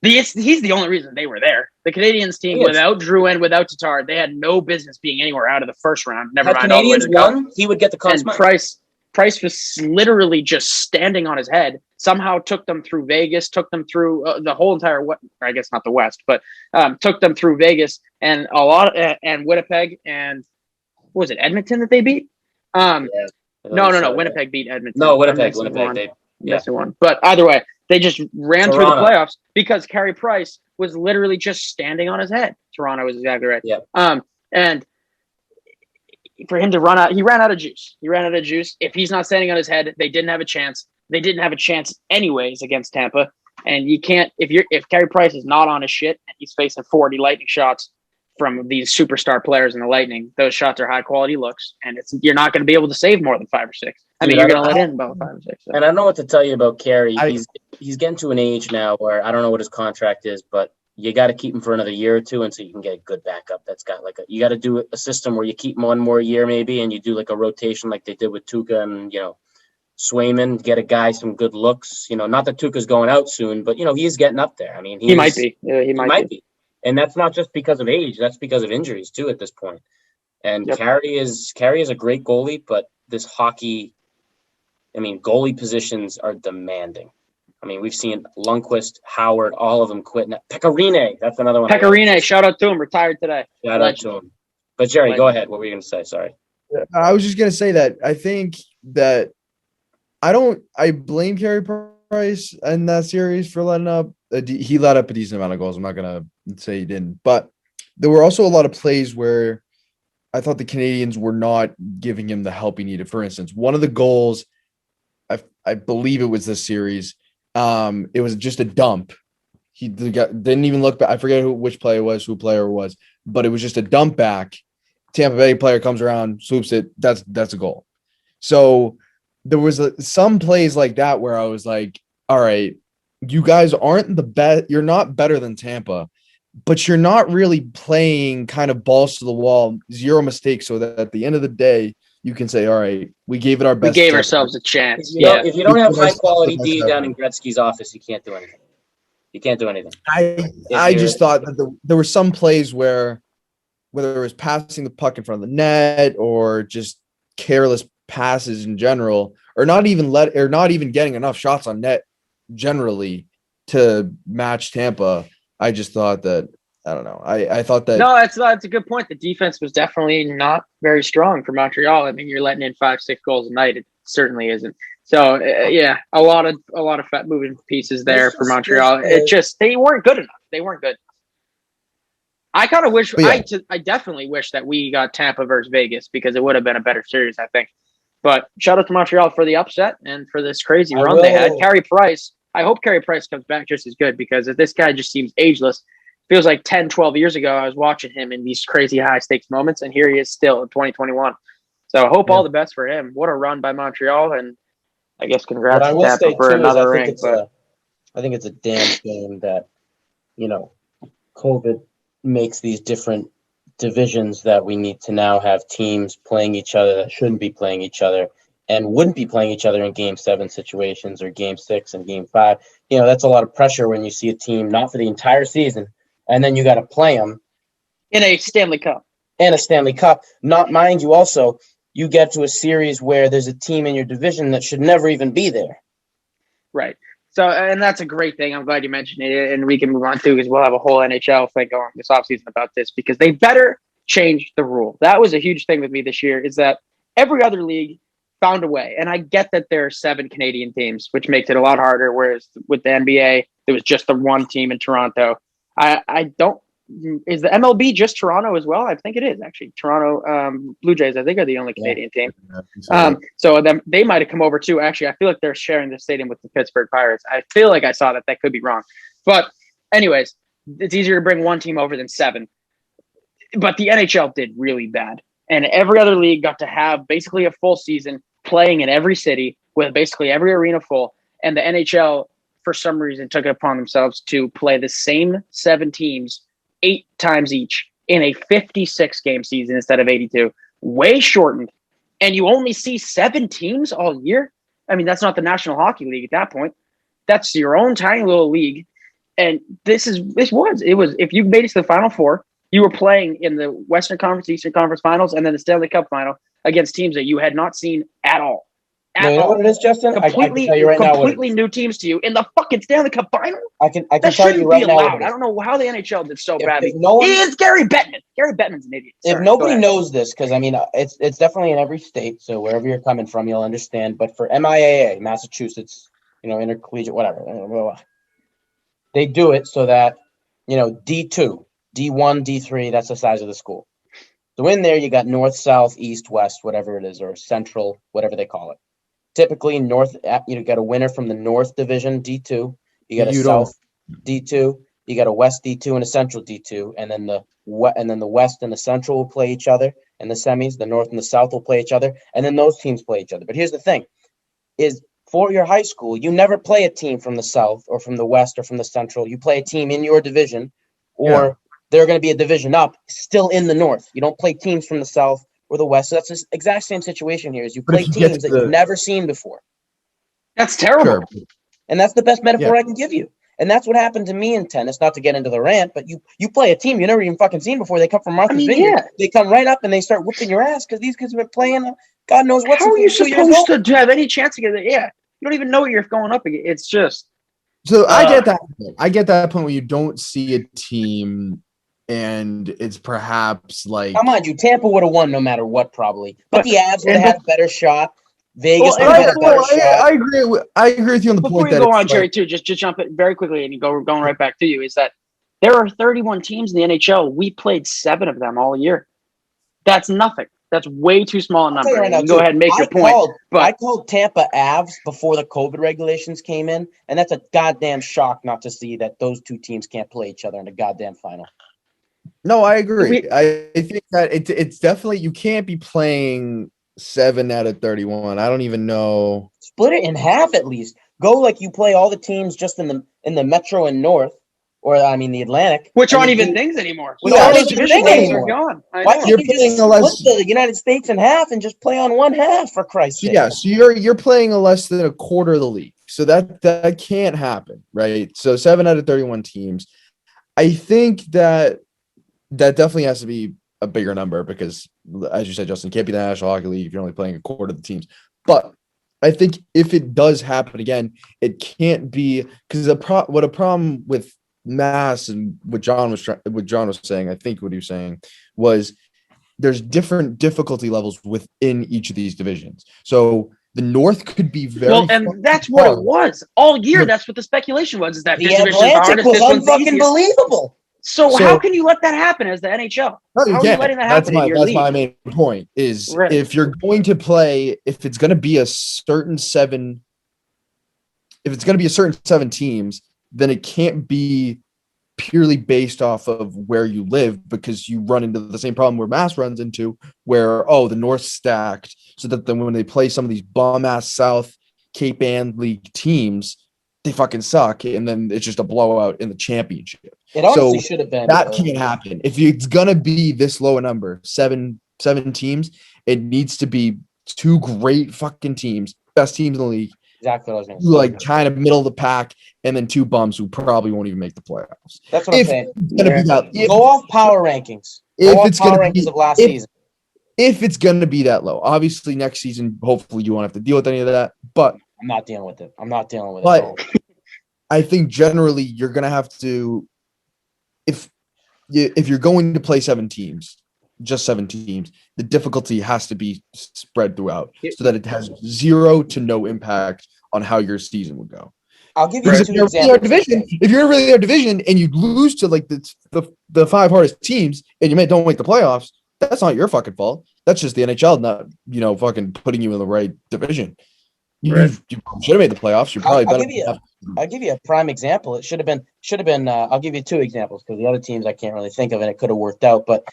he's the only reason they were there. The Canadians team without Drouin, without Tatar, they had no business being anywhere out of the first round. Never mind all the way to the cup. Canadians won, he would get the Conn Smythe. Price was literally just standing on his head. Somehow took them through Vegas, took them through the whole entire, I guess not the West, but took them through Vegas and and Winnipeg and what was it, Edmonton that they beat? No. Winnipeg beat Edmonton. No, Winnipeg. Missing one. But either way, they just ran through the playoffs because Carey Price was literally just standing on his head. Toronto was exactly right. Yeah. And for him to run out, he ran out of juice. If he's not standing on his head, they didn't have a chance. They didn't have a chance anyways against Tampa. And you can't if Carey Price is not on his shit and he's facing 40 Lightning shots from these superstar players in the Lightning, those shots are high quality looks, and you're not going to be able to save more than 5 or 6. I mean, you're going to let in about 5 or 6. So. And I don't know what to tell you about Carey. He's getting to an age now where I don't know what his contract is, but you got to keep him for another year or two, and so you can get a good backup. That's got you got to do a system where you keep him 1 more year maybe, and you do like a rotation like they did with Tuukka and Swayman. Get a guy some good looks. Not that Tuukka's going out soon, but he's getting up there. I mean, he might be. Yeah, he might be. And that's not just because of age; that's because of injuries too at this point. And Carey is a great goalie, but this hockey, goalie positions are demanding. I mean, we've seen Lundqvist, Howard, all of them quit. Pecorine, that's another one. Pecorine, shout out to him, retired today. Shout out to him. But Jerry, go ahead. What were you going to say? Sorry. I was just going to say that I think that I blame Carey Price in that series for letting up. He let up a decent amount of goals. I'm not going to say he didn't. But there were also a lot of plays where I thought the Canadians were not giving him the help he needed. For instance, one of the goals, I believe it was this series, it was just a dump. He didn't even look back. I forget which player it was, who player it was, but it was just a dump back. Tampa Bay player comes around, swoops it. That's a goal. So there was some plays like that where I was like, all right, you guys aren't the best. You're not better than Tampa, but you're not really playing kind of balls to the wall, 0 mistakes, so that at the end of the day, you can say, all right, we gave it our best. We gave ourselves a chance. If you don't have high quality D down in Gretzky's office, you can't do anything. You can't do anything. I just thought that there were some plays where, whether it was passing the puck in front of the net or just careless passes in general, or not even getting enough shots on net generally to match Tampa. I just thought that, I don't know. I thought that. No, that's a good point. The defense was definitely not very strong for Montreal. I mean, you're letting in 5-6 goals a night. It certainly isn't. So a lot of fat moving pieces there for Montreal. They weren't good enough. They weren't good. I kind of wish. Yeah. I definitely wish that we got Tampa versus Vegas because it would have been a better series, I think. But shout out to Montreal for the upset and for this crazy run they had. Carey Price. I hope Carey Price comes back just as good because if this guy just seems ageless. Feels like 10, 12 years ago I was watching him in these crazy high stakes moments, and here he is still in 2021. So I hope all the best for him. What a run by Montreal, and I guess congrats to Tampa for another ring. I think it's a damn shame that, COVID makes these different divisions that we need to now have teams playing each other that shouldn't be playing each other and wouldn't be playing each other in Game 7 situations or Game 6 and Game 5. That's a lot of pressure when you see a team not for the entire season, and then you got to play them in a Stanley Cup. And a Stanley Cup. Not mind you, also, you get to a series where there's a team in your division that should never even be there. Right. So, and that's a great thing. I'm glad you mentioned it, and we can move on too because we'll have a whole NHL thing going this offseason about this because they better change the rule. That was a huge thing with me this year is that every other league found a way, and I get that there are 7 Canadian teams, which makes it a lot harder, whereas with the NBA, there was just the one team in Toronto. I don't – is the MLB just Toronto as well? I think it is, actually. Toronto Blue Jays, I think, are the only Canadian team. So then they might have come over too. Actually, I feel like they're sharing the stadium with the Pittsburgh Pirates. I feel like I saw that. That could be wrong. But anyways, it's easier to bring one team over than 7. But the NHL did really bad. And every other league got to have basically a full season playing in every city with basically every arena full. And the NHL, for some reason, took it upon themselves to play the same 7 teams 8 times each in a 56-game season instead of 82. Way shortened. And you only see 7 teams all year? I mean, that's not the National Hockey League at that point. That's your own tiny little league. And it was if you made it to the Final Four, you were playing in the Western Conference, Eastern Conference Finals, and then the Stanley Cup Final against teams that you had not seen at all. You know what it is, Justin? Completely, I can tell you right completely new teams to you in the fucking Stanley Cup Final. I can tell you right now. I don't know how the NHL did so badly. It's Gary Bettman. Gary Bettman's an idiot. If nobody knows this, because I mean, it's definitely in every state. So wherever you're coming from, you'll understand. But for MIAA, Massachusetts, intercollegiate, whatever, they do it so that D2, D1, D3, that's the size of the school. So in there, you got north, south, east, west, whatever it is, or central, whatever they call it. Typically, north, you got a winner from the North Division, D2. You got a South D2. You got a West D2 and a Central D2. And then the West and the Central will play each other in the semis. The North and the South will play each other. And then those teams play each other. But here's the thing, is for your high school, you never play a team from the South or from the West or from the Central. You play a team in your division, or they're going to be a division up, still in the North. You don't play teams from the South or the West. So that's the exact same situation here. Is you play teams that you've never seen before. That's terrible. Sure. And that's the best metaphor I can give you. And that's what happened to me in tennis. Not to get into the rant, but you play a team you never even fucking seen before. They come from Martha's Vineyard. Yeah. They come right up and they start whooping your ass because these kids have been playing God knows what. How are you supposed to have any chance to get it? Yeah. You don't even know what you're going up against. It's just. So I get that. I get that point where you don't see a team. And it's perhaps like, come on, Tampa would have won no matter what, probably. But the Avs would have had a better shot. Vegas would have had a better shot. I agree with you on the point that. Before you go on, Jerry, too, just jump it very quickly and going right back to you, is that there are 31 teams in the NHL. We played 7 of them all year. That's nothing. That's way too small a number. Right now, go ahead and make your point. I called Tampa Avs before the COVID regulations came in, and that's a goddamn shock not to see that those 2 teams can't play each other in a goddamn final. No, I agree. I think that it's definitely, you can't be playing 7 out of 31. I don't even know. Split it in half at least. Go like you play all the teams just in the Metro and North, or I mean the Atlantic, which aren't even things anymore. All those division games are gone. Why can't you just split the United States in half and just play on one half, for Christ's sake? Yeah, so you're playing a less than a quarter of the league, so that can't happen, right? So 7 out of 31 teams. I think that definitely has to be a bigger number because, as you said, Justin, it can't be the National Hockey League if you're only playing a quarter of the teams. But I think if it does happen again, it can't be because a problem with Mass and what John was saying, I think what he was saying was there's different difficulty levels within each of these divisions. So the North could be very and that's what it was all year. That's what the speculation was. Is that the Atlantic was unfucking believable. So how can you let that happen as the NHL? No, you How are you can't. letting that happen in your That's league? my main point is Right. if you're going to play, if it's going to be a certain seven teams, then it can't be purely based off of where you live, because you run into the same problem where Mass runs into, where the North's stacked, so that then when they play some of these bum ass South Cape Ann League teams, they fucking suck, and then it's just a blowout in the championship. It honestly should have been. That can't happen. If it's gonna be this low a number, seven teams, it needs to be two great fucking teams, best teams in the league. Exactly what I was going to say. Like kind of middle of the pack, and then two bums who probably won't even make the playoffs. That's what I'm saying. Go off power rankings. If it's going to be of last season. If it's going to be that low, obviously next season, hopefully you won't have to deal with any of that. But I'm not dealing with it. But I think generally you're going to have to, if you're going to play just seven teams, the difficulty has to be spread throughout so that it has zero to no impact on how your season would go. I'll give you two examples. If you're in a really hard division and you lose to like the five hardest teams and you don't make the playoffs, that's not your fucking fault. That's just the NHL not, fucking putting you in the right division. You should have made the playoffs. You're probably better. I'll give you a prime example. It should have been. I'll give you two examples because the other teams I can't really think of, and it could have worked out. But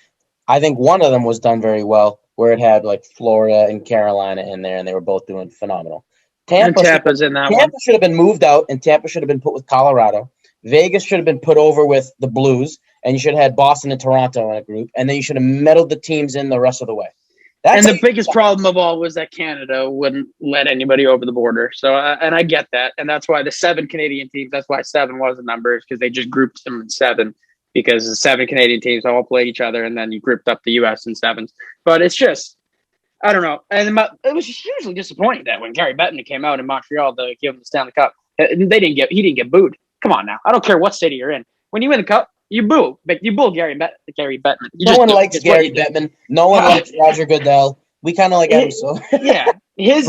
I think one of them was done very well, where it had like Florida and Carolina in there, and they were both doing phenomenal. Tampa's in that one. Tampa should have been moved out, and Tampa should have been put with Colorado. Vegas should have been put over with the Blues, and you should have had Boston and Toronto in a group, and then you should have meddled the teams in the rest of the way. And the biggest problem of all was that Canada wouldn't let anybody over the border. So, and I get that. And that's why the 7 Canadian teams, that's why 7 was the numbers, because they just grouped them in 7, because the 7 Canadian teams all played each other, and then you grouped up the U.S. in 7s. But it's just, I don't know. And it was hugely disappointing that when Gary Bettman came out in Montreal to give him the Stanley Cup, he didn't get booed. Come on now. I don't care what city you're in. When you win the cup, you boo. But you boo Gary Bettman. No one likes Gary Bettman. No one likes Roger Goodell. We kind of like him. So yeah, his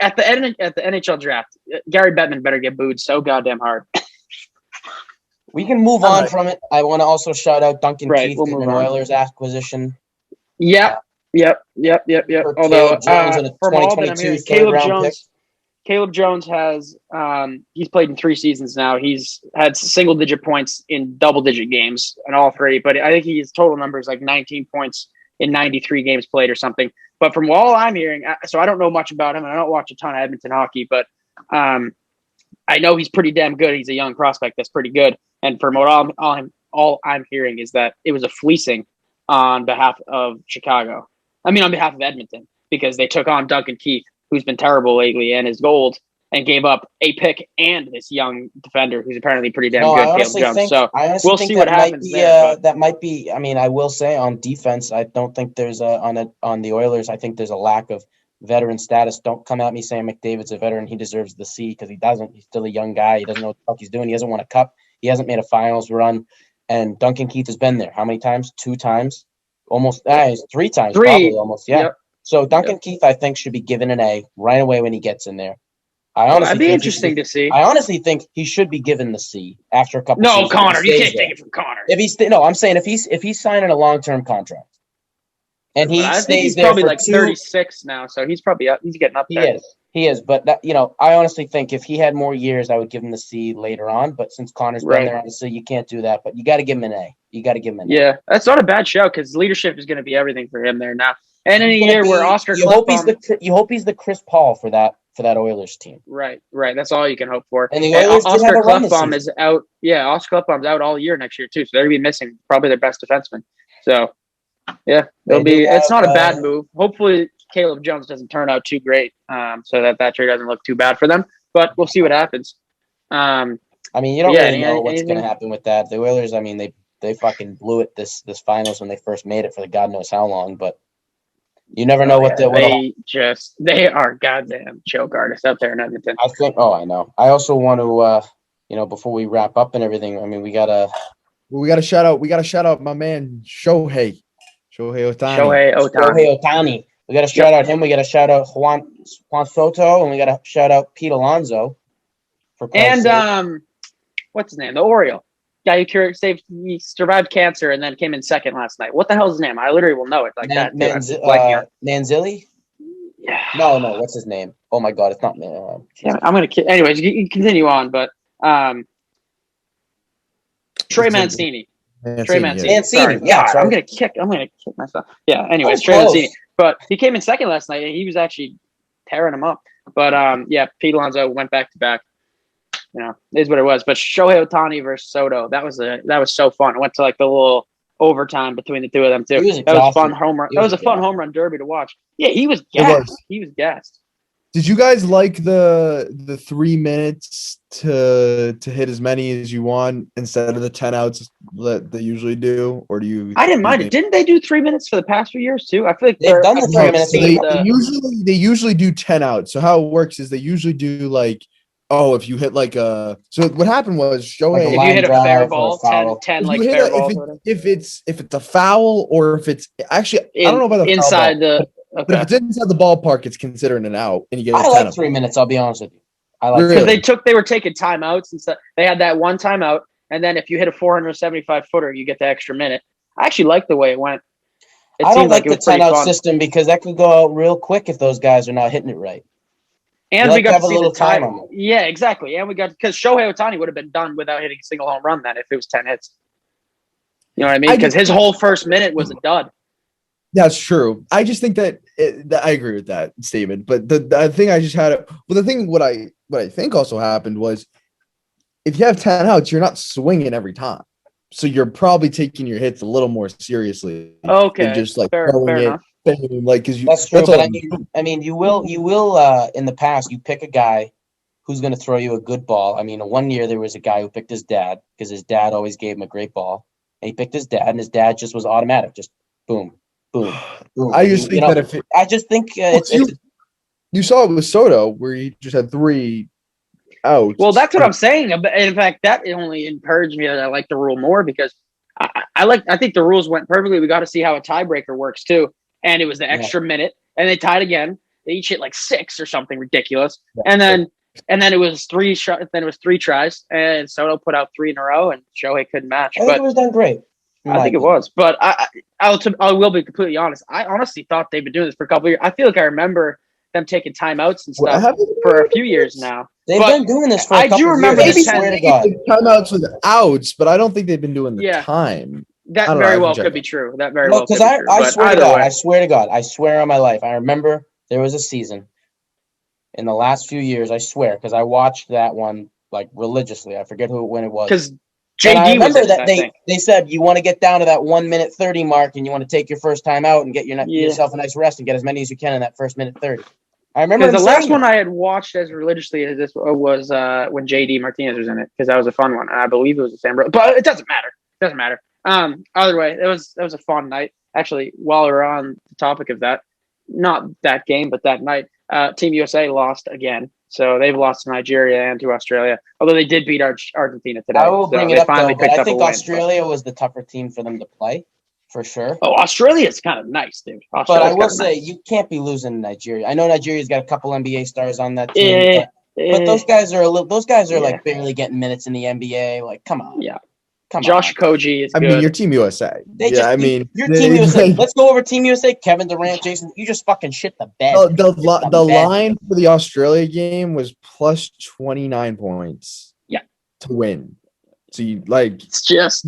at the NHL draft, Gary Bettman better get booed so goddamn hard. We can move on from it. I want to also shout out Duncan Keith in an Oilers acquisition. Yep. Although from all that I'm hearing, Caleb Jones has he's played in 3 seasons now. He's had single-digit points in double-digit games in all 3. But I think his total number is like 19 points in 93 games played or something. But from all I'm hearing, so I don't know much about him, and I don't watch a ton of Edmonton hockey, but I know he's pretty damn good. He's a young prospect that's pretty good. And from what all I'm hearing is that it was a fleecing on behalf of Chicago. I mean, on behalf of Edmonton, because they took on Duncan Keith, who's been terrible lately, and his gold, and gave up a pick and this young defender who's apparently pretty damn good, Caleb Jones. So we'll see what happens there. That might be. I mean, I will say on defense, I don't think there's on the Oilers. I think there's a lack of veteran status. Don't come at me saying McDavid's a veteran. He deserves the C because he doesn't. He's still a young guy. He doesn't know what the fuck he's doing. He hasn't won a cup. He hasn't made a finals run. And Duncan Keith has been there. How many times? 2 times? Almost 3 times. 3. Probably almost. Yeah. Yep. So Duncan Keith, I think, should be given an A right away when he gets in there. That'd be interesting to see. I honestly think he should be given the C after a couple. No, Connor, you can't take it from Connor. I'm saying if he's signing a long-term contract, and I think he's probably like 36 now, so he's probably up. He's getting up there. He is, but that, I honestly think if he had more years, I would give him the C later on. But since Connor's been there on the C, you can't do that. But you got to give him an A. Yeah, that's not a bad show because leadership is going to be everything for him there now. And in a year where Oscar Klefbom, you hope he's the Chris Paul for that Oilers team. Right. That's all you can hope for. And the Oilers Oscar Klefbom is out. Yeah, Oscar Klefbom's out all year next year too, so they're gonna be missing probably their best defenseman. So, yeah, it's not a bad move. Hopefully, Caleb Jones doesn't turn out too great, so that trade doesn't look too bad for them. But we'll see what happens. I mean, you don't really know what's going to happen with that. The Oilers, I mean, they fucking blew it this finals when they first made it for the God knows how long, but you never know they are goddamn choke artists up there in Edmonton. I think. Oh, I know. I also want to, before we wrap up and everything. I mean, we gotta shout out. We gotta shout out my man Shohei Ohtani. We gotta shout out him. We gotta shout out Juan Soto, and we gotta shout out Pete Alonso. What's his name? The Oriole. guy who he survived cancer and then came in second last night. What the hell's his name? I literally will know it like that. Manzilli? Yeah. No. What's his name? Oh my God, it's not. I'm gonna. Anyways, you continue on, but Trey Mancini. Trey Mancini. Mancini. Sorry. I'm gonna kick myself. Yeah. Anyways, Trey Mancini. But he came in second last night, and he was actually tearing him up. But Pete Alonso went back to back. Is what it was. But Shohei Ohtani versus Soto, that was so fun. It went to like the little overtime between the two of them too. That was fun home run. That was a fun home run derby to watch. Yeah, he was gassed. He was gassed. Did you guys like the 3 minutes to hit as many as you want instead of the 10 outs that they usually do, or do you? I didn't mind it. Didn't they do 3 minutes for the past few years too? I feel like they've done the 3 minutes. They usually do 10 outs. So how it works is they usually do like, if you hit like a. So what happened was Shohei. If you hit a fair ball, 10 like fair balls. If it's a foul or if it's actually I don't know about the inside the. Okay. But if it's inside the ballpark, it's considered an out, and you get. I like 3 minutes. I'll be honest with you. I like because they were taking timeouts and stuff. They had that one timeout, and then if you hit a 475 footer, you get the extra minute. I actually like the way it went. I don't like the 10-out system because that could go out real quick if those guys are not hitting it right. And we got to see the time on it. Yeah, exactly. And we got because Shohei Ohtani would have been done without hitting a single home run then if it was 10 hits. You know what I mean? Because his whole first minute was a dud. That's true. I just think that I agree with that statement. But the thing I just had, what I think also happened was if you have 10 outs, you're not swinging every time. So you're probably taking your hits a little more seriously. Okay. Than just like fair enough. Like, cause that's true. But I mean, you will in the past, you pick a guy who's going to throw you a good ball. I mean, one year there was a guy who picked his dad because his dad always gave him a great ball. And he picked his dad, and his dad just was automatic. Just boom. Boom. I just think that you saw it with Soto where he just had 3 outs. Well, that's what I'm saying. In fact, that only encouraged me that I like the rule more because I think the rules went perfectly. We got to see how a tiebreaker works too, and it was the extra minute, and they tied again. They each hit like 6 or something ridiculous, and then it was 3 shots. Then it was 3 tries, and Soto put out 3 in a row, and Shohei couldn't match. I think it was done great. I think it was, but I will be completely honest. I honestly thought they've been doing this for a couple of years. I feel like I remember them taking timeouts and stuff for a few years now. They've been doing this for a couple of years. I do remember timeouts with outs, but I don't think they've been doing the time. That very well could be true. That very well could be true. I swear to God, I swear on my life. I remember there was a season in the last few years. I swear, because I watched that one like religiously. I forget when it was. Because JD I remember that they said you want to get down to that 1:30 mark and you want to take your first time out and get yourself a nice rest and get as many as you can in that first 1:30. I remember the last one I had watched as religiously as this was when JD Martinez was in it because that was a fun one. And I believe it was the same, but it doesn't matter. Either way, that was a fun night. Actually, while we're on the topic of that, not that game, but that night, Team USA lost again. So they've lost to Nigeria and to Australia, although they did beat Argentina today. I will bring it up, though, but I think Australia was the tougher team for them to play, for sure. Oh, Australia is kind of nice, dude. But I will say, you can't be losing to Nigeria. I know Nigeria's got a couple NBA stars on that team, but those guys are like barely getting minutes in the NBA. Like, come on. Yeah. Josh Koji is good. I mean, your Team USA. Your Team USA. Let's go over Team USA. Kevin Durant, Jason, you just fucking shit the bed. The line for the Australia game was plus 29 points. Yeah. To win. So it's just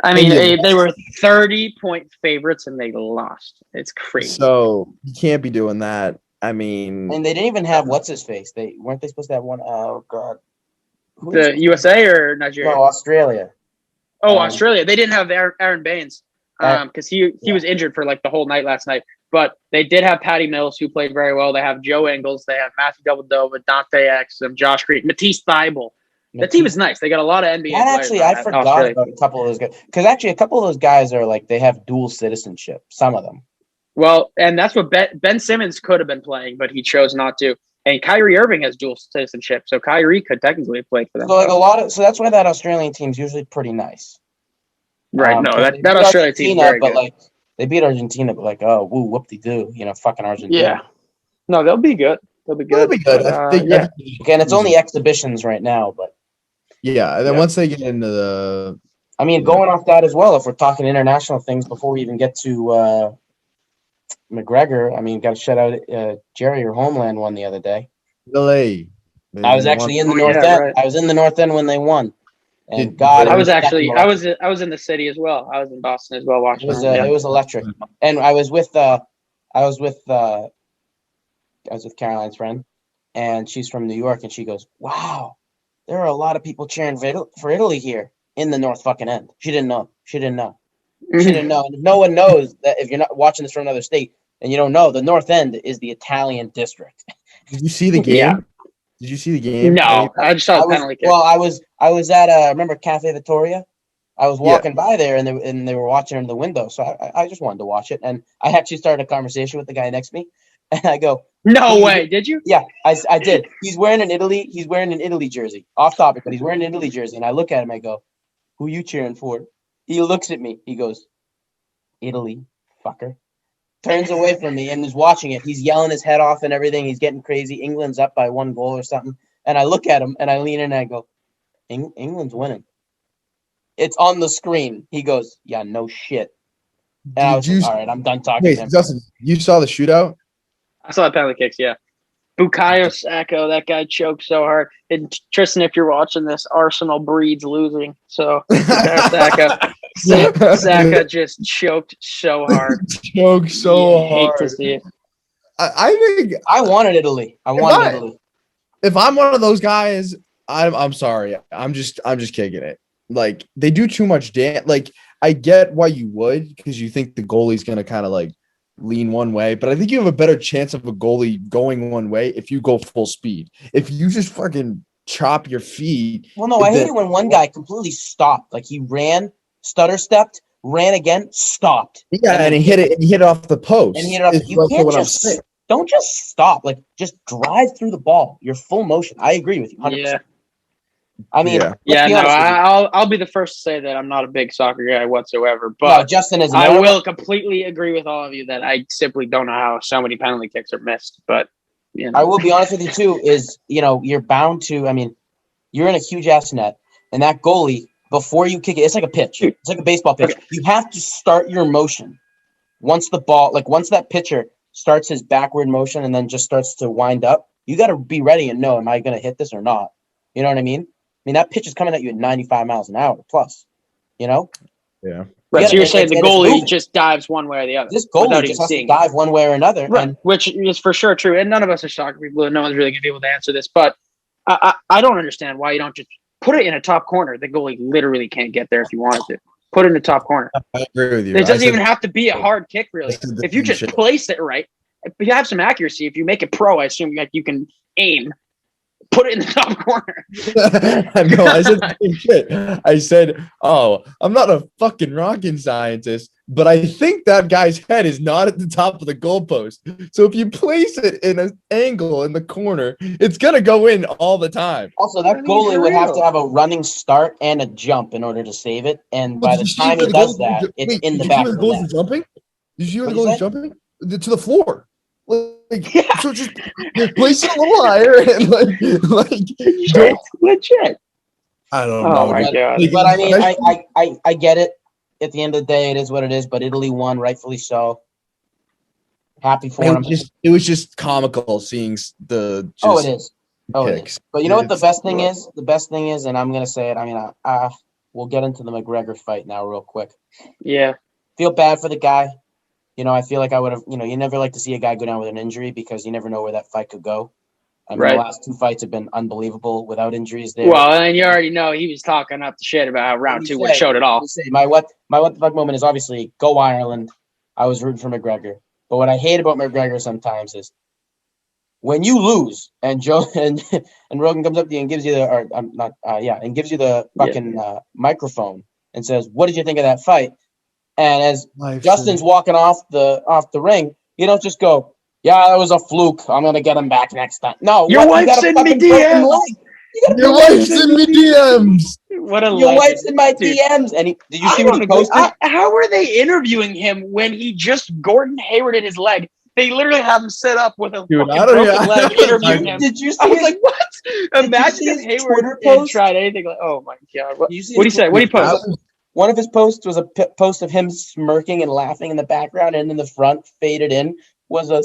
they were 30-point favorites and they lost. It's crazy. So you can't be doing that. I mean, and they didn't even have what's his face. Weren't they supposed to have one? Oh God. The USA or Nigeria? No, Australia. Oh, Australia. They didn't have Aaron Baines because he was injured for like the whole night last night. But they did have Patty Mills, who played very well. They have Joe Ingles. They have Matthew Dellavedova, Dante Exum, Josh Green, Matisse Thybulle. The team is nice. They got a lot of NBA players. Actually, I forgot about a couple of those guys. Because actually, a couple of those guys are like, they have dual citizenship. Some of them. Well, and that's what Ben Simmons could have been playing, but he chose not to. And Kyrie Irving has dual citizenship, so Kyrie could technically have played for them. So that's why that Australian team's usually pretty nice. Right? No, that Australian team, very but good. Like they beat Argentina, but like, oh, woo, whoop-de-doo, fucking Argentina. Yeah. No, they'll be good. They'll be good. Again, it's only exhibitions right now, but yeah. And then once they get into I mean, going off that as well, if we're talking international things before we even get to McGregor, I mean, got to shout out Jerry. Your homeland won the other day. Delay. I was actually in the North End. Right. I was in the North End when they won, and Did- God, I was in the city as well. I was in Boston as well watching. It was electric, and I was with Caroline's friend, and she's from New York, and she goes, "Wow, there are a lot of people cheering for Italy here in the North fucking End." She didn't know. She didn't know. And if no one knows that, if you're not watching this from another state and you don't know, the North End is the Italian district. Did you see the game? Yeah. Did you see the game? No, I just saw the penalty kick. Well, I was at remember Cafe Vittoria? I was walking by there and they were watching in the window, so I just wanted to watch it, and I actually started a conversation with the guy next to me, and I go, No way, did you? yeah, I did. He's wearing an Italy jersey. Off topic, but he's wearing an Italy jersey, and I look at him, I go, "Who you cheering for?" He looks at me, he goes, "Italy, fucker." Turns away from me and is watching it. He's yelling his head off and everything. He's getting crazy. England's up by 1 goal or something. And I look at him and I lean in and I go, England's winning. It's on the screen. He goes, "Yeah, no shit." And I was like, all right, I'm done talking to him. Justin, you saw the shootout? I saw the penalty kicks, yeah. Bukayo Saka, that guy choked so hard. And Tristan, if you're watching this, Arsenal breeds losing. So Bukayo Saka just choked so hard. Choked so hard. Hate to see it. I think I wanted Italy. Italy. If I'm one of those guys, I'm sorry. I'm just kicking it. Like, they do too much damage. Like, I get why you would, because you think the goalie's gonna kind of like lean one way, but I think you have a better chance of a goalie going one way if you go full speed. If you just fucking chop your feet. Well, no, I hate it when one guy completely stopped. Like, he ran, stutter stepped, ran again, stopped. Yeah, and he hit it off the post. And he hit it off. You can't don't just stop. Like, just drive through the ball. Your full motion. I agree with you 100%. Yeah. I mean, I'll be the first to say that I'm not a big soccer guy whatsoever. But no, Justin is. I will completely agree with all of you that I simply don't know how so many penalty kicks are missed. But you know. I will be honest with you too. Is you're bound to. I mean, you're in a huge ass net, and that goalie, before you kick it, it's like a pitch. It's like a baseball pitch. Okay. You have to start your motion once that pitcher starts his backward motion and then just starts to wind up. You got to be ready and know, am I going to hit this or not? You know what I mean? I mean, that pitch is coming at you at 95 miles an hour plus, Yeah. Right, so you're saying the goalie just dives one way or the other. This goalie just has to dive one way or another. Right, which is for sure true. And none of us are soccer people, and no one's really going to be able to answer this. But I don't understand why you don't just put it in a top corner. The goalie literally can't get there if you wanted to. Put it in the top corner. I agree with you. It doesn't even have to be a hard kick, really. If you just place it right, if you have some accuracy, if you make it pro, I assume you can aim. Put it in the top corner. No, I said the same shit. I said, I'm not a fucking rocket scientist, but I think that guy's head is not at the top of the goalpost. So if you place it in an angle in the corner, it's going to go in all the time. Also, that goalie would have to have a running start and a jump in order to save it. And by the time he does that, it's in the back of the net. Jumping? Did you see where the goalie's jumping? To the floor. So just place it a little higher and legit. I don't know. Oh my god! But I mean, I get it. At the end of the day, it is what it is. But Italy won, rightfully so. Happy for them. It was just comical seeing the. It is. It is. But you know what the best thing is? The best thing is, and I'm gonna say it. I mean, we'll get into the McGregor fight now, real quick. Yeah. Feel bad for the guy. I feel like I would have, you never like to see a guy go down with an injury because you never know where that fight could go. I mean, the last 2 fights have been unbelievable without injuries there. Well, and you already know he was talking up the shit about how round 2 would showed it all. My what the fuck moment is obviously go Ireland. I was rooting for McGregor. But what I hate about McGregor sometimes is when you lose and Joe and Rogan comes up to you and gives you the fucking microphone and says, "What did you think of that fight?" And as Justin's walking off the ring, you don't just go, "Yeah, that was a fluke. I'm gonna get him back next time." No, your wife's in me DMs. Your wife's in me DMs. What a your wife's in my DMs. And did you see what he posted? How are they interviewing him when he just Gordon Haywarded his leg? They literally have him set up with a broken leg interviewing him. Did you see? I was like, what? Imagine if Hayward had tried anything like. Oh my god! What did he say? What did he post? One of his posts was a post of him smirking and laughing in the background, and in the front, faded in, was a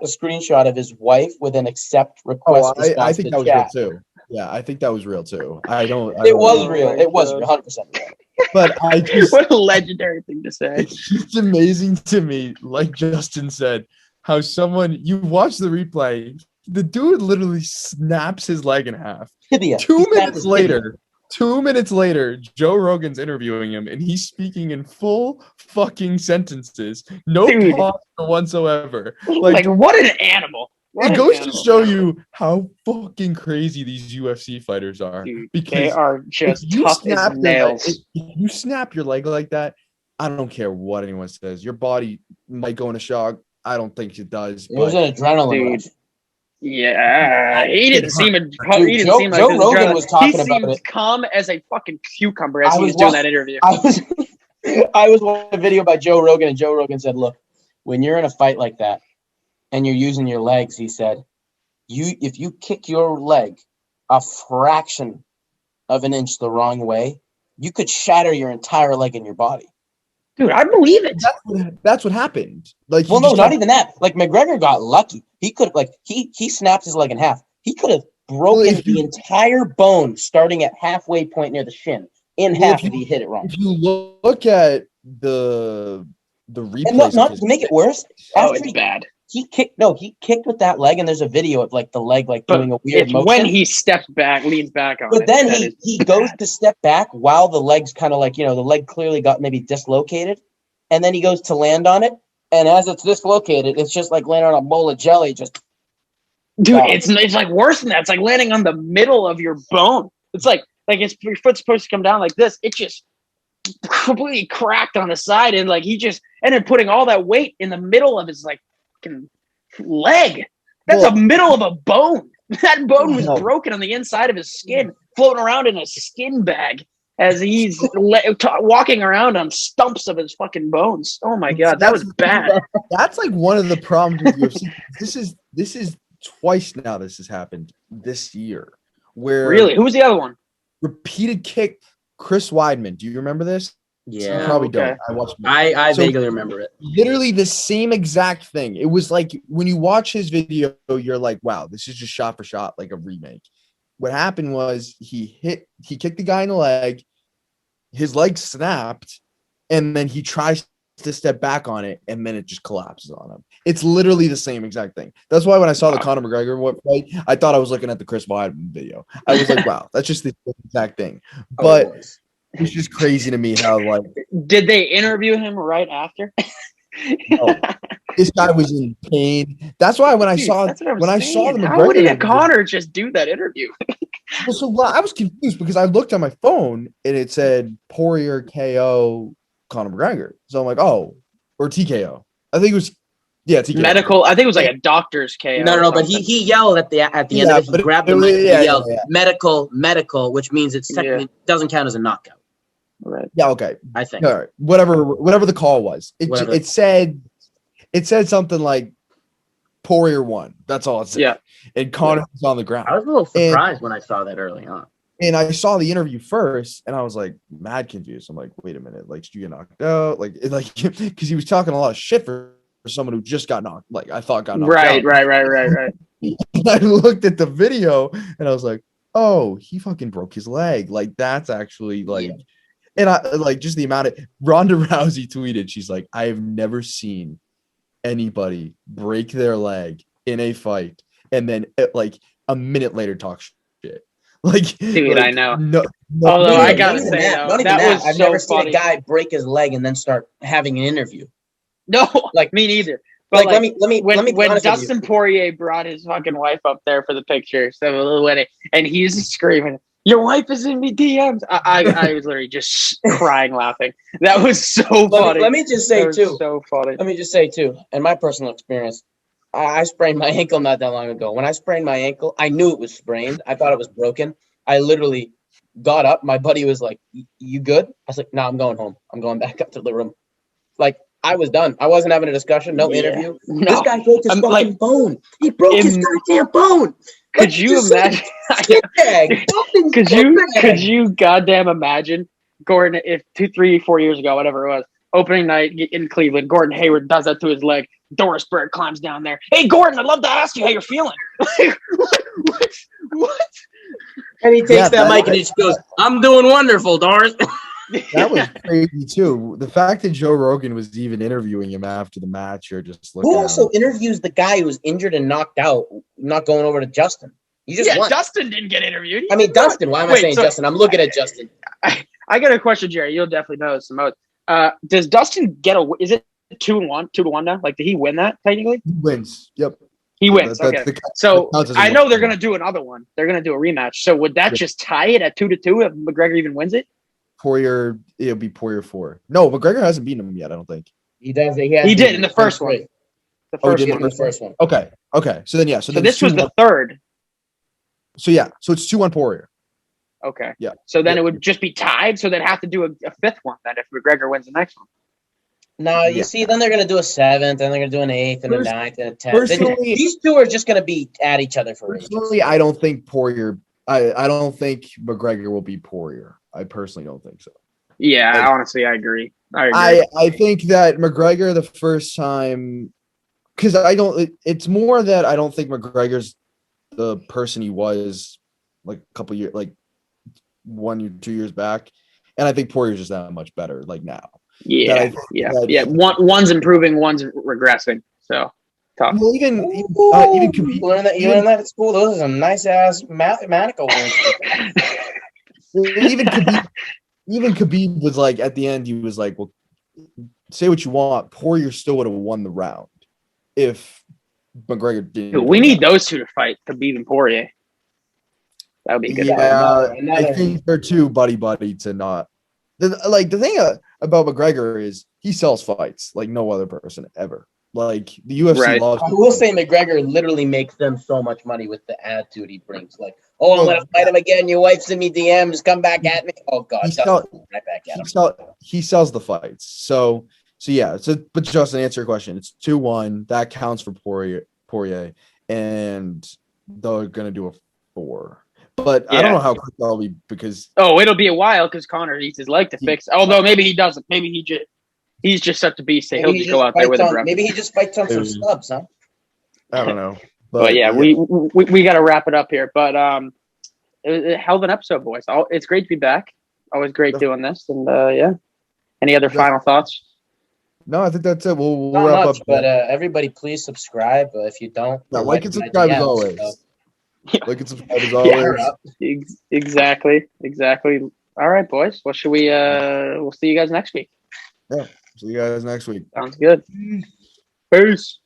screenshot of his wife with an accept request I response think to that was real chat. too. Yeah, I think that was real too. It don't was know. real. It was 100% real. But I just What a legendary thing to say. it's amazing to me, like Justin said, how you watch the replay, the dude literally snaps his leg in half. Tibia. 2 He snapped minutes his tibia. later, 2 minutes later, Joe Rogan's interviewing him and he's speaking in full fucking sentences. No Dude. pause whatsoever. Like what an animal. What It an goes to animal. show you how fucking crazy these UFC fighters are. Dude, because they are just if you tough snap as your leg- nails. if you snap your leg like that, I don't care what anyone says. Your body might go into shock. I don't think it does. It was But an adrenaline Dude. rush. Yeah, he didn't seem Dude, he didn't seem like Joe this Rogan adrenaline. was talking he about seemed it. calm as a fucking cucumber as I he was was doing wa- that interview. I was watching a video by Joe Rogan, and Joe Rogan said, "Look, when you're in a fight like that, and you're using your legs," he said, if you kick your leg a fraction of an inch the wrong way, you could shatter your entire leg in your body." Dude, I believe it. that's what happened. Like, Well, no, not even that. Like McGregor got lucky. He could like he snapped his leg in half. He could have broken the entire bone starting at halfway point near the shin in half if he hit it wrong. If you look at the replay, And not to make it worse, after It's bad. he kicked with that leg, and there's a video of like the leg like But doing a weird it's motion. when he steps back, leans back on it. But then that he is goes bad. to step back while the leg's kind of like, the leg clearly got maybe dislocated. And then he goes to land on it. And as it's dislocated, it's just like landing on a bowl of jelly. Just Dude, it's like worse than that. It's like landing on the middle of your bone. It's like your foot's supposed to come down like this. It just completely cracked on the side, and like he just ended up putting all that weight in the middle of his like fucking leg. That's the middle of a bone. That bone was broken on the inside of his skin, floating around in a skin bag as he's walking around on stumps of his fucking bones. Oh my god, that was bad. That's like one of the problems with UFC. This is twice now this has happened this year. Where Really? Who was the other one? repeated kick Chris Weidman. Do you remember this? yeah. You probably okay. don't. I watched it. I So- vaguely remember it. Literally the same exact thing. It was like when you watch his video, you're like, wow, this is just shot for shot, like a remake. What happened was he kicked the guy in the leg, his leg snapped, and then he tries to step back on it, and then it just collapses on him. It's literally the same exact thing. That's why when I saw the Conor McGregor fight, I thought I was looking at the Chris Weidman video. I was like, wow, that's just the exact thing. But it's just crazy to me how like Did they interview him right after? this guy was in pain. That's why when I saw That's what I'm when I saying. saw the How would McGregor, Connor just do that interview? I was confused because I looked on my phone and it said Poirier KO Conor McGregor. So I'm like, oh, or TKO. I think it was TKO. Medical. I think it was like a doctor's KO. No, but he yelled at the end of it. He but grabbed the it- mic and yeah, he yelled yeah. medical, which means it's technically doesn't count as a knockout. Right. Yeah, okay. I think. All right. Whatever the call was. Whatever. It said something like Poirier won. That's all it said. Yeah. And Conor was on the ground. I was a little surprised when I saw that early on. And I saw the interview first, and I was like mad confused. I'm like, wait a minute, like, did you get knocked out? Like, because he was talking a lot of shit for someone who just got knocked. Like, I thought got knocked out. Right. I looked at the video, and I was like, oh, he fucking broke his leg. Like, that's actually like, and I like just the amount of Ronda Rousey tweeted. She's like, I have never seen anybody break their leg in a fight, and then like a minute later talk shit. Like, Dude, I know. No, Although I Not gotta even say, that, though, not even that that. was I've so never seen funny. a guy break his leg and then start having an interview. No, Like- me neither. But Like, let me be when honest with you. Dustin Poirier brought his fucking wife up there for the picture, so a little wedding, and he's screaming, "Your wife is in me DMs." I was literally just crying, laughing. That was so funny. Let me just say That was too. so funny. Let me just say too, in my personal experience, I sprained my ankle not that long ago. When I sprained my ankle, I knew it was sprained. I thought it was broken. I literally got up. My buddy was like, "You good?" I was like, "No, I'm going home. I'm going back up to the room." Like, I was done. I wasn't having a discussion. No interview. No. This guy broke his I'm fucking like- bone. He broke his goddamn bone. Could you imagine? Skin bag. Could you goddamn imagine Gordon, if 2, 3, 4 years ago, whatever it was, opening night in Cleveland, Gordon Hayward does that to his leg. Doris Burke climbs down there. Hey, Gordon, I'd love to ask you how you're feeling. What? And he takes Yeah, that mic and he just goes, "I'm doing wonderful, Doris." That was crazy too. The fact that Joe Rogan was even interviewing him after the match, you're just looking Who at also him. interviews the guy who was injured and knocked out, not going over to Justin? You just won. Justin didn't get interviewed. I mean, Dustin. Why am I Wait, saying so- Justin? I'm looking at Justin. I got a question, Jerry. You'll definitely know this the most. Does Dustin get a? Is it 2-1? 2-1 now? Like, did he win that technically? He wins. Yep. He wins. That- Okay. that- So counts as a I win. know they're gonna do another one. They're gonna do a rematch. So would that Yeah. just tie it at 2-2 if McGregor even wins it? Poirier, it'll be Poirier 4. No, McGregor hasn't beaten him yet, I don't think. He does. He did in the first one. The Oh, he first did one. In the first one. Okay. So then, yeah. So then this it's was the 2-1. third. So yeah. So it's 2-1 Poirier. Okay. Yeah. So then Yeah. it would just be tied. So they'd have to do a fifth one then if McGregor wins the next one. No, you Yeah. see, then they're going to do a 7th, and they're going to do an 8th, and a 9th, and a 10th. Personally- These two are just going to be at each other for ages. Personally, I don't think Poirier. I don't think McGregor will beat Poirier. I personally don't think so. Yeah, Like- honestly, I agree. I agree. I think that McGregor the first time, because it's more that I don't think McGregor's the person he was like a couple years, like 1 or 2 years back, and I think Poirier's just that much better like now. Yeah, that yeah. One's improving, one's regressing. So tough. Well, even Khabib, You learn that at school. Those are some nice ass mathematical words. even Khabib was like at the end, he was like, "Well, say what you want, Poirier still would have won the round if McGregor didn't." Dude, we need those two to fight, Khabib and Poirier. That would be a good. Yeah, Another- I think they're too buddy to not. The thing about McGregor is he sells fights like no other person ever. Like the UFC Right. loves. I will say McGregor literally makes them so much money with the attitude he brings. Like, oh, I'm going to fight him again. Your wife sent me DMs. Come back at me. Oh, God. He Dustin, right back at him. He sells the fights. So yeah. But Justin, answer your question. It's 2-1. That counts for Poirier, and they're gonna do a 4. But I don't know how quick that'll be because Oh, it'll be a while because Connor needs his leg to fix. Although maybe he doesn't. Maybe he's just such a beast that he'll Maybe he just go out there with fights a on- rep. Maybe he just fights on some Maybe. subs, huh? I don't know. But yeah, we got to wrap it up here. But it was a hell of an episode, boys. It's great to be back. Always great Yeah. doing this. And yeah, any other final thoughts? No, I think that's it. We'll Not wrap much, up. but everybody please subscribe. If you don't, Yeah, you'll like and my subscribe as DMs, always. so- Like and subscribe as always. Exactly. All right, boys. What should we? We'll see you guys next week. See you guys next week. Sounds good. Peace.